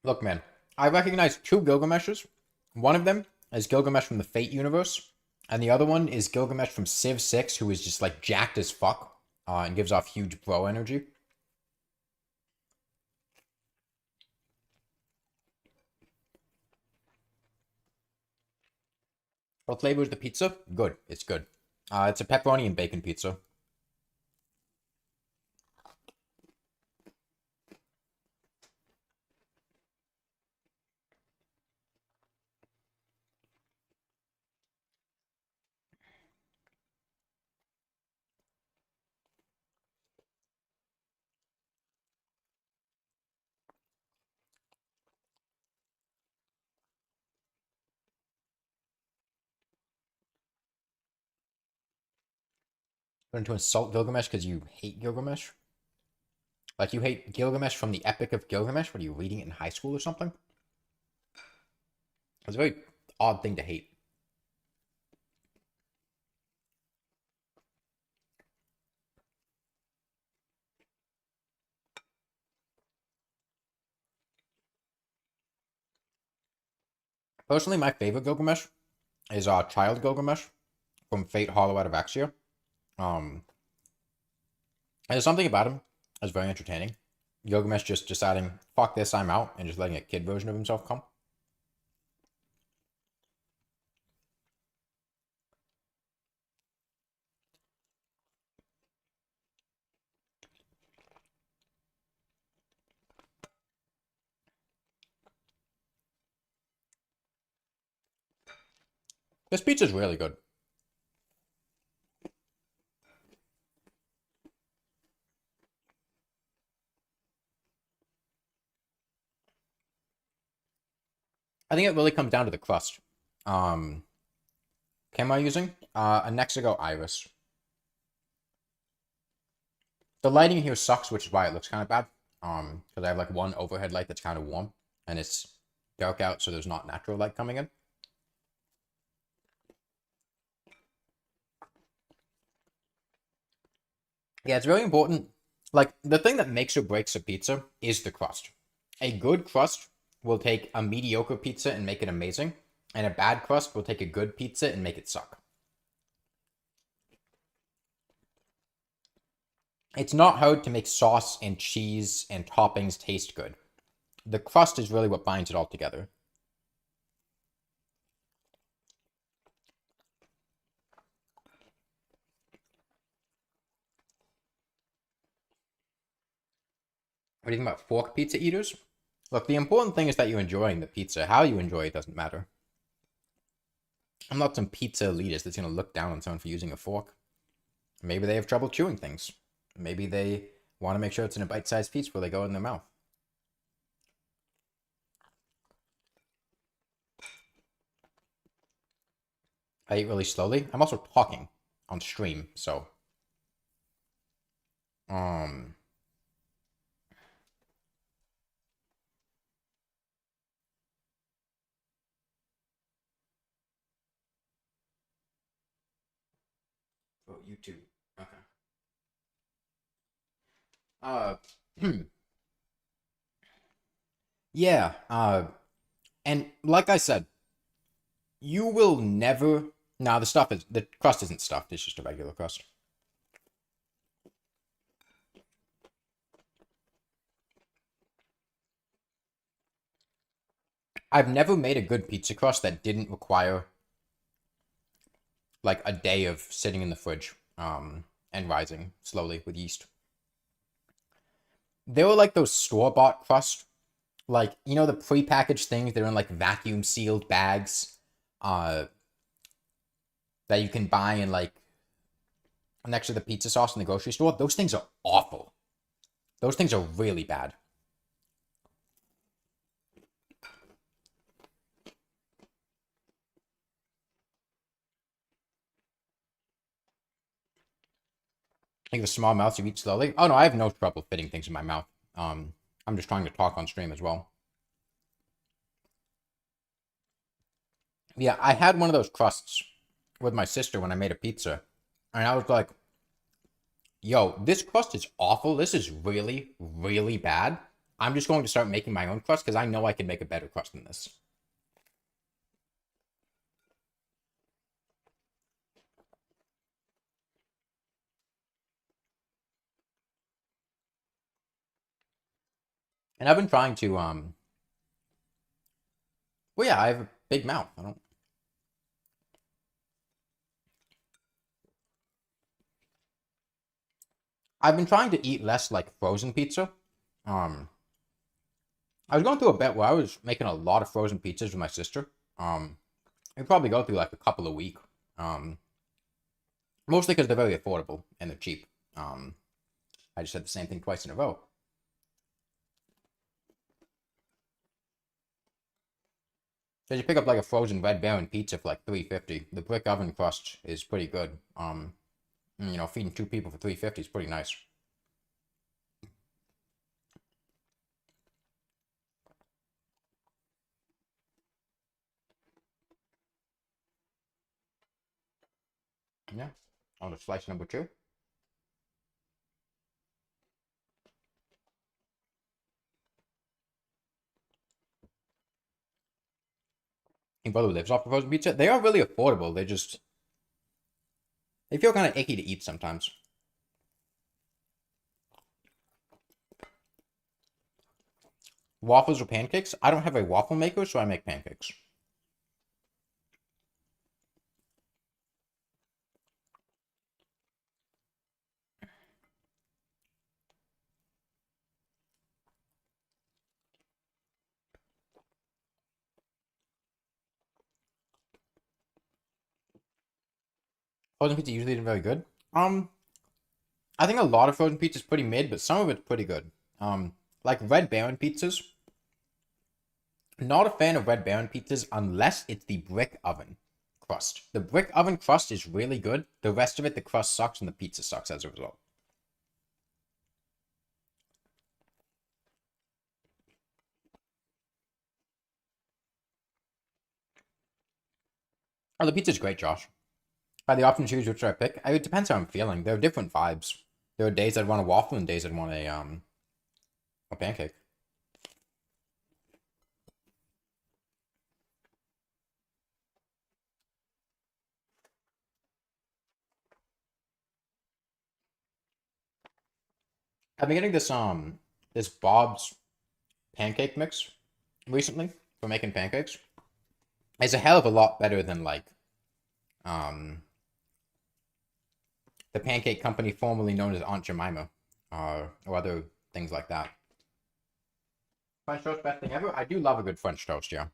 Look, man, I recognize two Gilgameshes. One of them is Gilgamesh from the Fate universe, and the other one is Gilgamesh from Civ 6, who is just like jacked as fuck and gives off huge bro energy. What flavor is the pizza? Good. It's good. It's a pepperoni and bacon pizza. Going to insult Gilgamesh because you hate Gilgamesh? Like you hate Gilgamesh from the Epic of Gilgamesh? What are you reading it in high school or something? It's a very odd thing to hate. Personally, my favorite Gilgamesh is Child Gilgamesh from Fate Hollow out of Axia. There's something about him that's very entertaining. Gilgamesh just deciding, fuck this, I'm out, and just letting a kid version of himself come. This pizza's really good. I think it really comes down to the crust. What am I using? A Nexigo Iris. The lighting here sucks, which is why it looks kind of bad. Because I have like one overhead light that's kind of warm, and it's dark out, so there's not natural light coming in. Yeah, it's very important. Like, the thing that makes or breaks a pizza is the crust. A good crust will take a mediocre pizza and make it amazing, and a bad crust will take a good pizza and make it suck. It's not hard to make sauce and cheese and toppings taste good. The crust is really what binds it all together. What do you think about fork pizza eaters? Look, the important thing is that you're enjoying the pizza. How you enjoy it doesn't matter. I'm not some pizza elitist that's going to look down on someone for using a fork. Maybe they have trouble chewing things. Maybe they want to make sure it's in a bite-sized piece before they go in their mouth. I eat really slowly. I'm also talking on stream, so oh, YouTube. Okay. Uh yeah, and like I said, you will never. Nah, the crust isn't stuffed. It's just a regular crust. I've never made a good pizza crust that didn't require like a day of sitting in the fridge, and rising slowly with yeast. They were like those store-bought crust, like, you know, the pre-packaged things. They're in like vacuum sealed bags, uh, that you can buy in like next to the pizza sauce in the grocery store. Those things are awful. Those things are really bad. Like the small mouths you eat slowly. Oh no, I have no trouble fitting things in my mouth. I'm just trying to talk on stream as well. Yeah, I had one of those crusts with my sister when I made a pizza, and I was like, "Yo, this crust is awful. This is really, really bad. I'm just going to start making my own crust because I know I can make a better crust than this." And I've been trying to well, yeah, I have a big mouth. I don't. I've been trying to eat less like frozen pizza. Um, I was going through a bit where I was making a lot of frozen pizzas with my sister. I'd probably go through like a couple a week. Um, Mostly because they're very affordable and they're cheap. I just said the same thing twice in a row. So you pick up like a frozen Red Baron pizza for like $3.50. The brick oven crust is pretty good. You know, feeding two people for $3.50 is pretty nice. Yeah. On to slice number two. brother lives off of frozen pizza. They are really affordable. They feel kind of icky to eat sometimes. Waffles or pancakes? I don't have a waffle maker, so I make pancakes. Frozen pizza usually isn't very good. I think a lot of frozen pizza is pretty mid, but some of it's pretty good. Like Red Baron pizzas. Not a fan of Red Baron pizzas unless it's the brick oven crust. The brick oven crust is really good. The rest of it, the crust sucks and the pizza sucks as a result. Oh, the pizza's great, Josh. If I had the option to choose which I pick, it depends how I'm feeling. There are different vibes. There are days I'd want a waffle and days I'd want a pancake. I've been getting this Bob's pancake mix recently for making pancakes. It's a hell of a lot better than like the pancake company formerly known as Aunt Jemima, or other things like that. French toast, best thing ever. I do love a good French toast, yeah.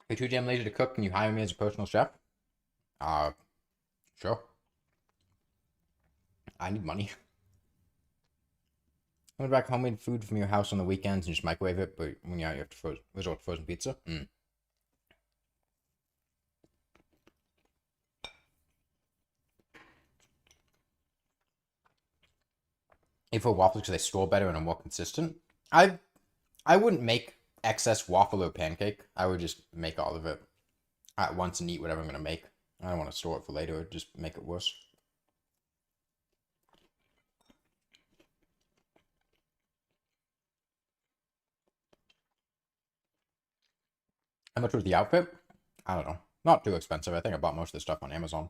You're too damn lazy to cook. Can you hire me as a personal chef? Uh, sure. I need money. I went back homemade food from your house on the weekends and just microwave it, but when you're out, you have to resort to frozen pizza. If for waffles because they store better and are more consistent. I wouldn't make excess waffle or pancake. I would just make all of it at once and eat whatever I'm gonna make. I don't want to store it for later. Just make it worse. How much was the outfit? I don't know. Not too expensive. I think I bought most of the stuff on Amazon.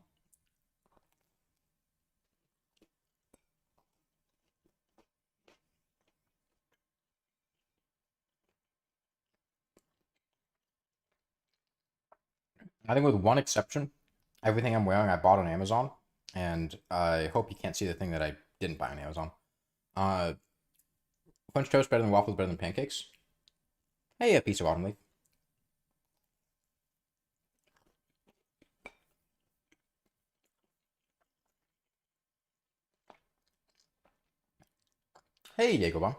I think with one exception, everything I'm wearing I bought on Amazon, and I hope you can't see the thing that I didn't buy on Amazon. French toast better than waffles, better than pancakes. Hey, a piece of autumn leaf. Hey, Jacob.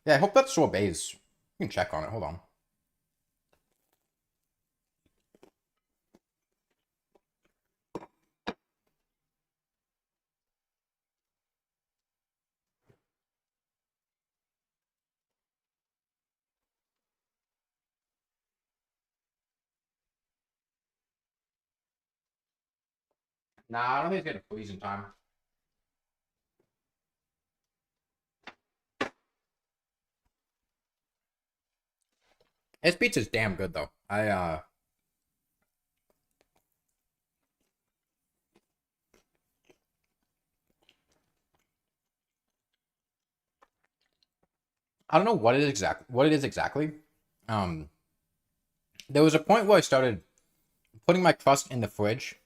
Yeah, I hope that sorbet is. You can check on it. Hold on. Nah, I don't think it's gonna freeze in time. This pizza's damn good though. I don't know what it is exactly. Um, there was a point where I started putting my crust in the fridge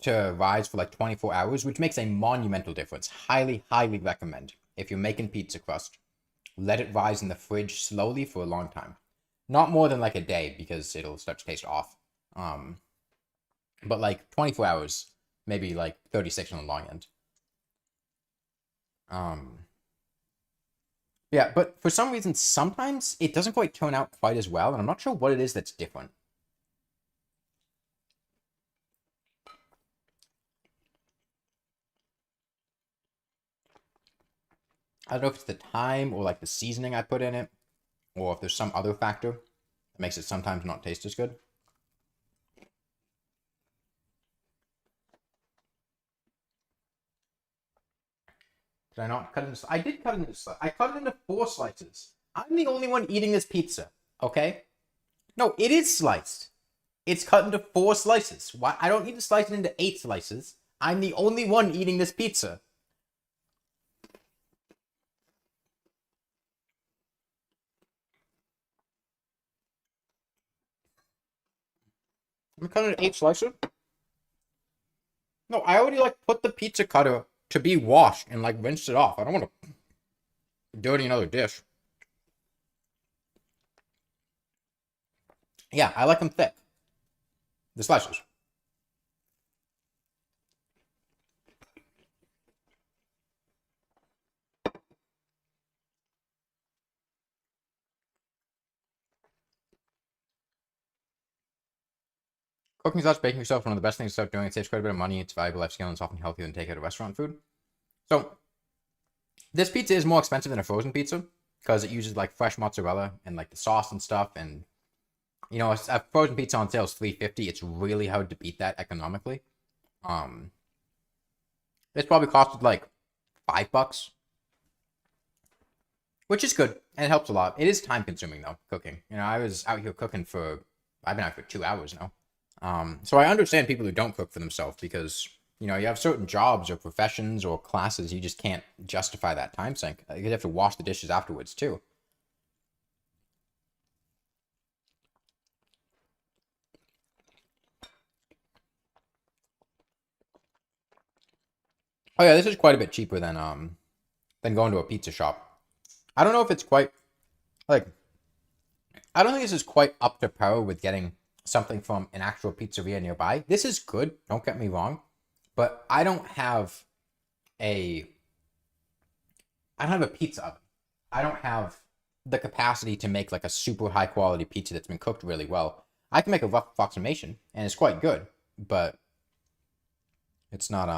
to rise for like 24 hours, which makes a monumental difference. Highly, highly recommend. If you're making pizza crust, let it rise in the fridge slowly for a long time. Not more than like a day because it'll start to taste off. But like 24 hours, maybe like 36 on the long end. Yeah, but for some reason, sometimes it doesn't quite turn out quite as well, and I'm not sure what it is that's different. I don't know if it's the time or like the seasoning I put in it, or if there's some other factor that makes it sometimes not taste as good. Did I not cut it into? I did cut it into. I cut it into 4 slices. I'm the only one eating this pizza. Okay? No, it is sliced. It's cut into 4 slices. Why? I don't need to slice it into 8 slices. I'm the only one eating this pizza. I'm cutting it 8 slices. No, I already like put the pizza cutter to be washed and like rinsed it off. I don't want to dirty another dish. Yeah, I like them thick. The slices. Cooking slash baking yourself is one of the best things to start doing. It saves quite a bit of money. It's a valuable life skill and it's often healthier than takeout or restaurant food. So, this pizza is more expensive than a frozen pizza because it uses like fresh mozzarella and like the sauce and stuff. And you know, a frozen pizza on sale is $3.50. It's really hard to beat that economically. This probably costed like $5, which is good and it helps a lot. It is time consuming though, cooking. You know, I was out here cooking I've been out for 2 hours now. So I understand people who don't cook for themselves because, you know, you have certain jobs or professions or classes, you just can't justify that time sink. You have to wash the dishes afterwards too. Oh yeah, this is quite a bit cheaper than going to a pizza shop. I don't know if it's quite like I don't think this is quite up to par with getting something from an actual pizzeria nearby. This is good, don't get me wrong, but I don't have a pizza oven. I don't have the capacity to make like a super high quality pizza that's been cooked really well. I can make a rough approximation and it's quite good, but it's not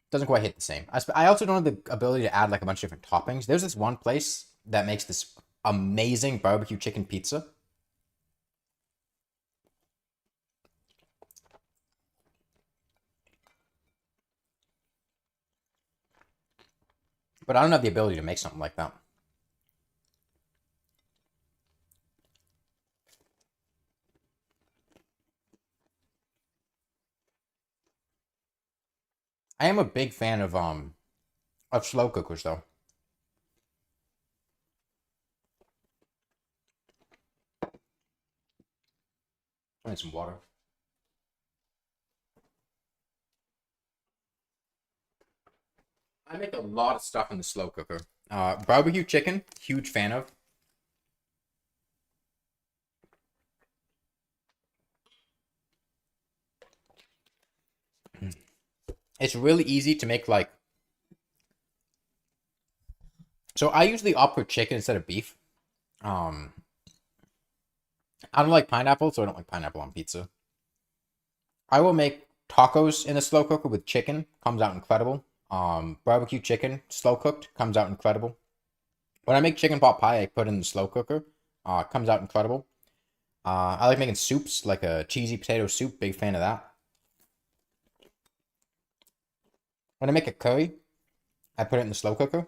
doesn't quite hit the same. I also don't have the ability to add like a bunch of different toppings. There's this one place that makes this amazing barbecue chicken pizza. But I don't have the ability to make something like that. I am a big fan of slow cookers though. I need some water. I make a lot of stuff in the slow cooker. Barbecue chicken, huge fan of. It's really easy to make like. So I usually opt for chicken instead of beef. I don't like pineapple, so I don't like pineapple on pizza. I will make tacos in a slow cooker with chicken. Comes out incredible. Barbecue chicken, slow cooked, comes out incredible. When I make chicken pot pie, I put in the slow cooker. Comes out incredible. I like making soups, like a cheesy potato soup. Big fan of that. When I make a curry, I put it in the slow cooker.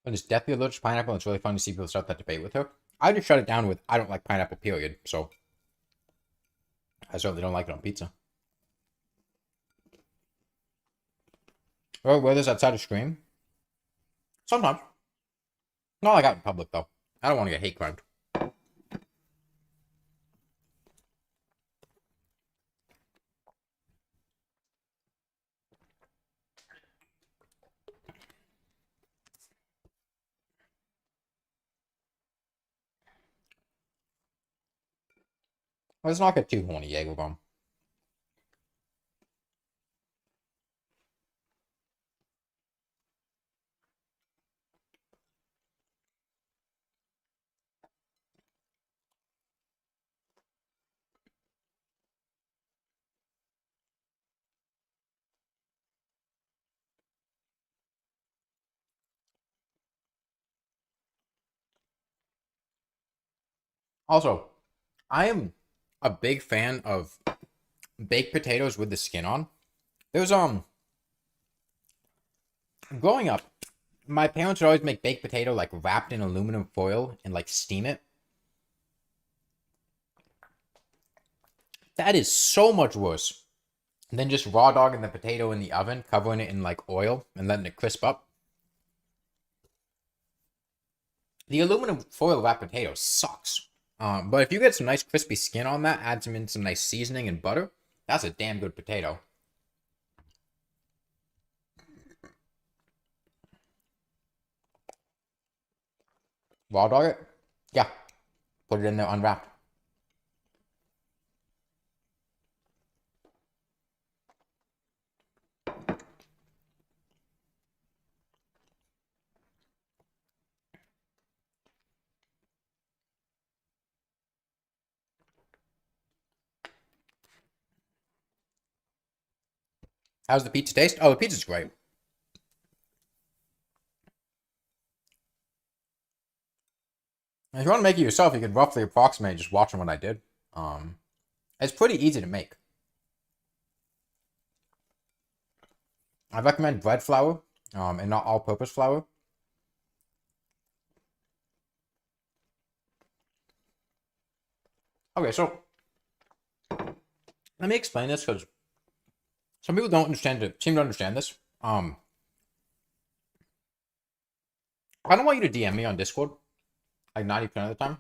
I'm just deathly allergic to pineapple. And it's really fun to see people start that debate with her. I just shut it down with I don't like pineapple, period. So I certainly don't like it on pizza. Or wear this outside of Scream. Sometimes. Not like out in public, though. I don't want to get hate crimed. Let's not get too horny, Jaeger bomb. Also, I am a big fan of baked potatoes with the skin on. There's growing up, my parents would always make baked potato like wrapped in aluminum foil and like steam it. That is so much worse than just raw dogging the potato in the oven, covering it in like oil and letting it crisp up. The aluminum foil wrapped potato sucks. But if you get some nice crispy skin on that, add some nice seasoning and butter, that's a damn good potato. Raw dog it? Yeah. Put it in there unwrapped. How's the pizza taste? Oh, the pizza's great. If you want to make it yourself, you could roughly approximate just watching what I did. It's pretty easy to make. I recommend bread flour, and not all-purpose flour. Okay, so let me explain this because some people don't seem to understand this. I don't want you to DM me on Discord, like 90% of the time.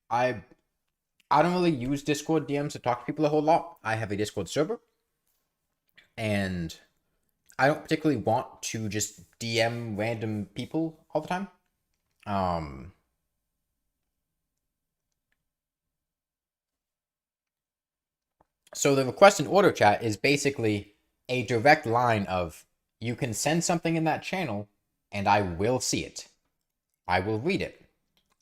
I don't really use Discord DMs to talk to people a whole lot. I have a Discord server, and I don't particularly want to just DM random people all the time. So the request and order chat is basically a direct line of you can send something in that channel and I will see it. I will read it.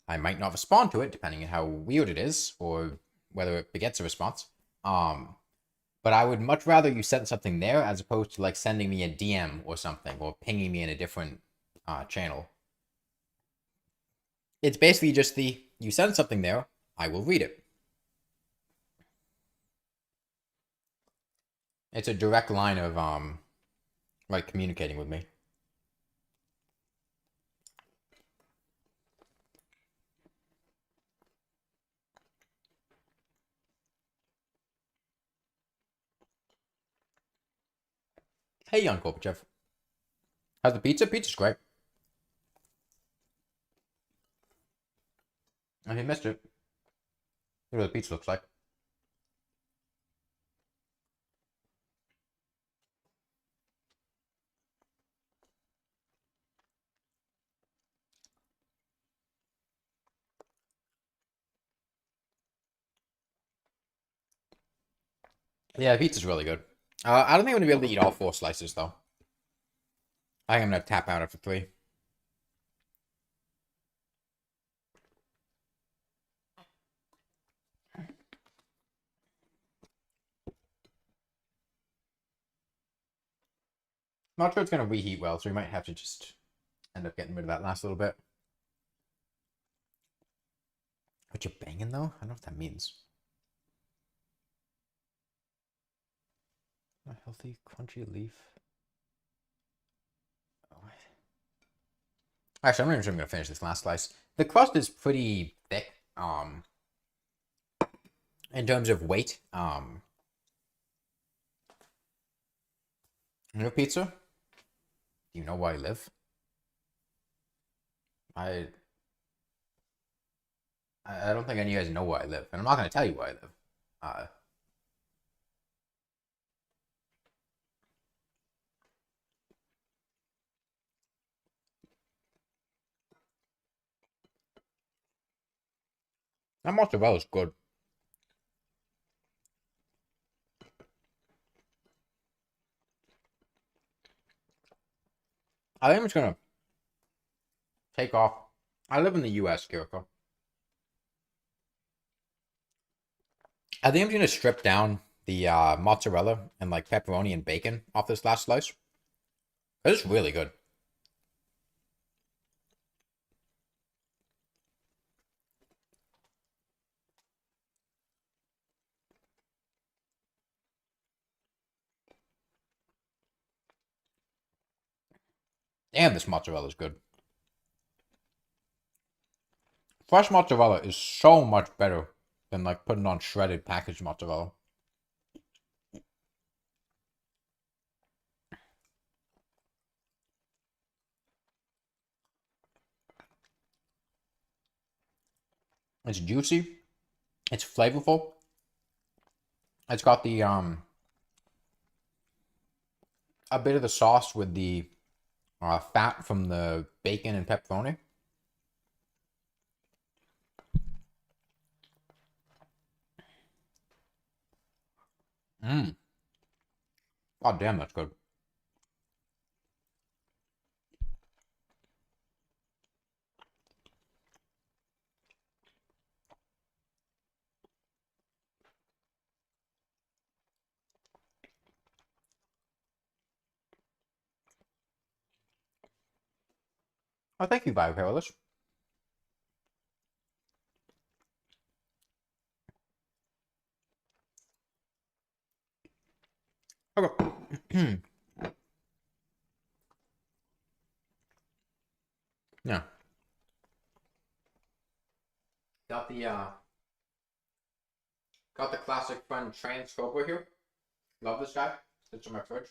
I might not respond to it depending on how weird it is or whether it begets a response. But I would much rather you send something there as opposed to like sending me a DM or something or pinging me in a different channel. It's basically just you send something there, I will read it. It's a direct line of like communicating with me. Hey, young Gorbachev. How's the pizza? Pizza's great. If you missed it, here's what the pizza looks like. Yeah, the pizza's really good. I don't think I'm going to be able to eat all 4 slices, though. I think I'm going to tap out after 3. Not sure it's going to reheat well, so we might have to just end up getting rid of that last little bit. But you're banging, though? I don't know what that means. A healthy, crunchy leaf. Actually, I'm not even sure I'm going to finish this last slice. The crust is pretty thick, in terms of weight. New pizza? Do you know where I live? I don't think any of you guys know where I live, and I'm not going to tell you where I live. That mozzarella is good. I think I'm just going to take off. I live in the U.S., Kiriko. I think I'm going to strip down the mozzarella and like pepperoni and bacon off this last slice. It's really good. Damn, this mozzarella is good. Fresh mozzarella is so much better than like putting on shredded packaged mozzarella. It's juicy. It's flavorful. It's got the a bit of the sauce with the fat from the bacon and pepperoni. Mmm. God damn, that's good. Oh, thank you, Biocarolus. Okay. Yeah. Got the classic friend trans over here. Love this guy. Sits in my fridge.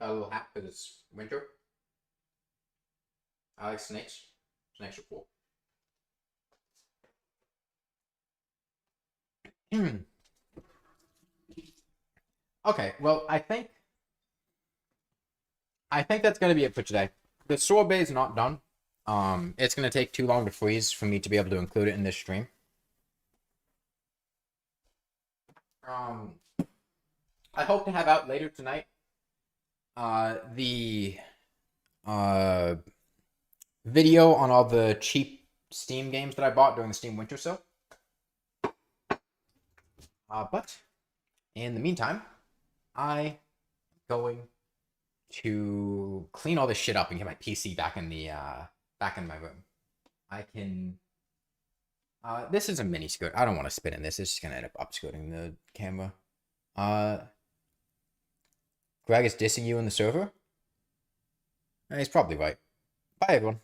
Got a little hat because it's winter. I like snakes. Snakes are cool. Okay, well, I think that's gonna be it for today. The sorbet is not done. It's gonna take too long to freeze for me to be able to include it in this stream. I hope to have out later tonight the video on all the cheap Steam games that I bought during the Steam Winter Sale. But in the meantime, I'm going to clean all this shit up and get my PC back in the back in my room. I can. This is a mini skirt. I don't want to spin in this. It's just gonna end up upskirting the camera. Greg is dissing you in the server. He's probably right. Bye, everyone.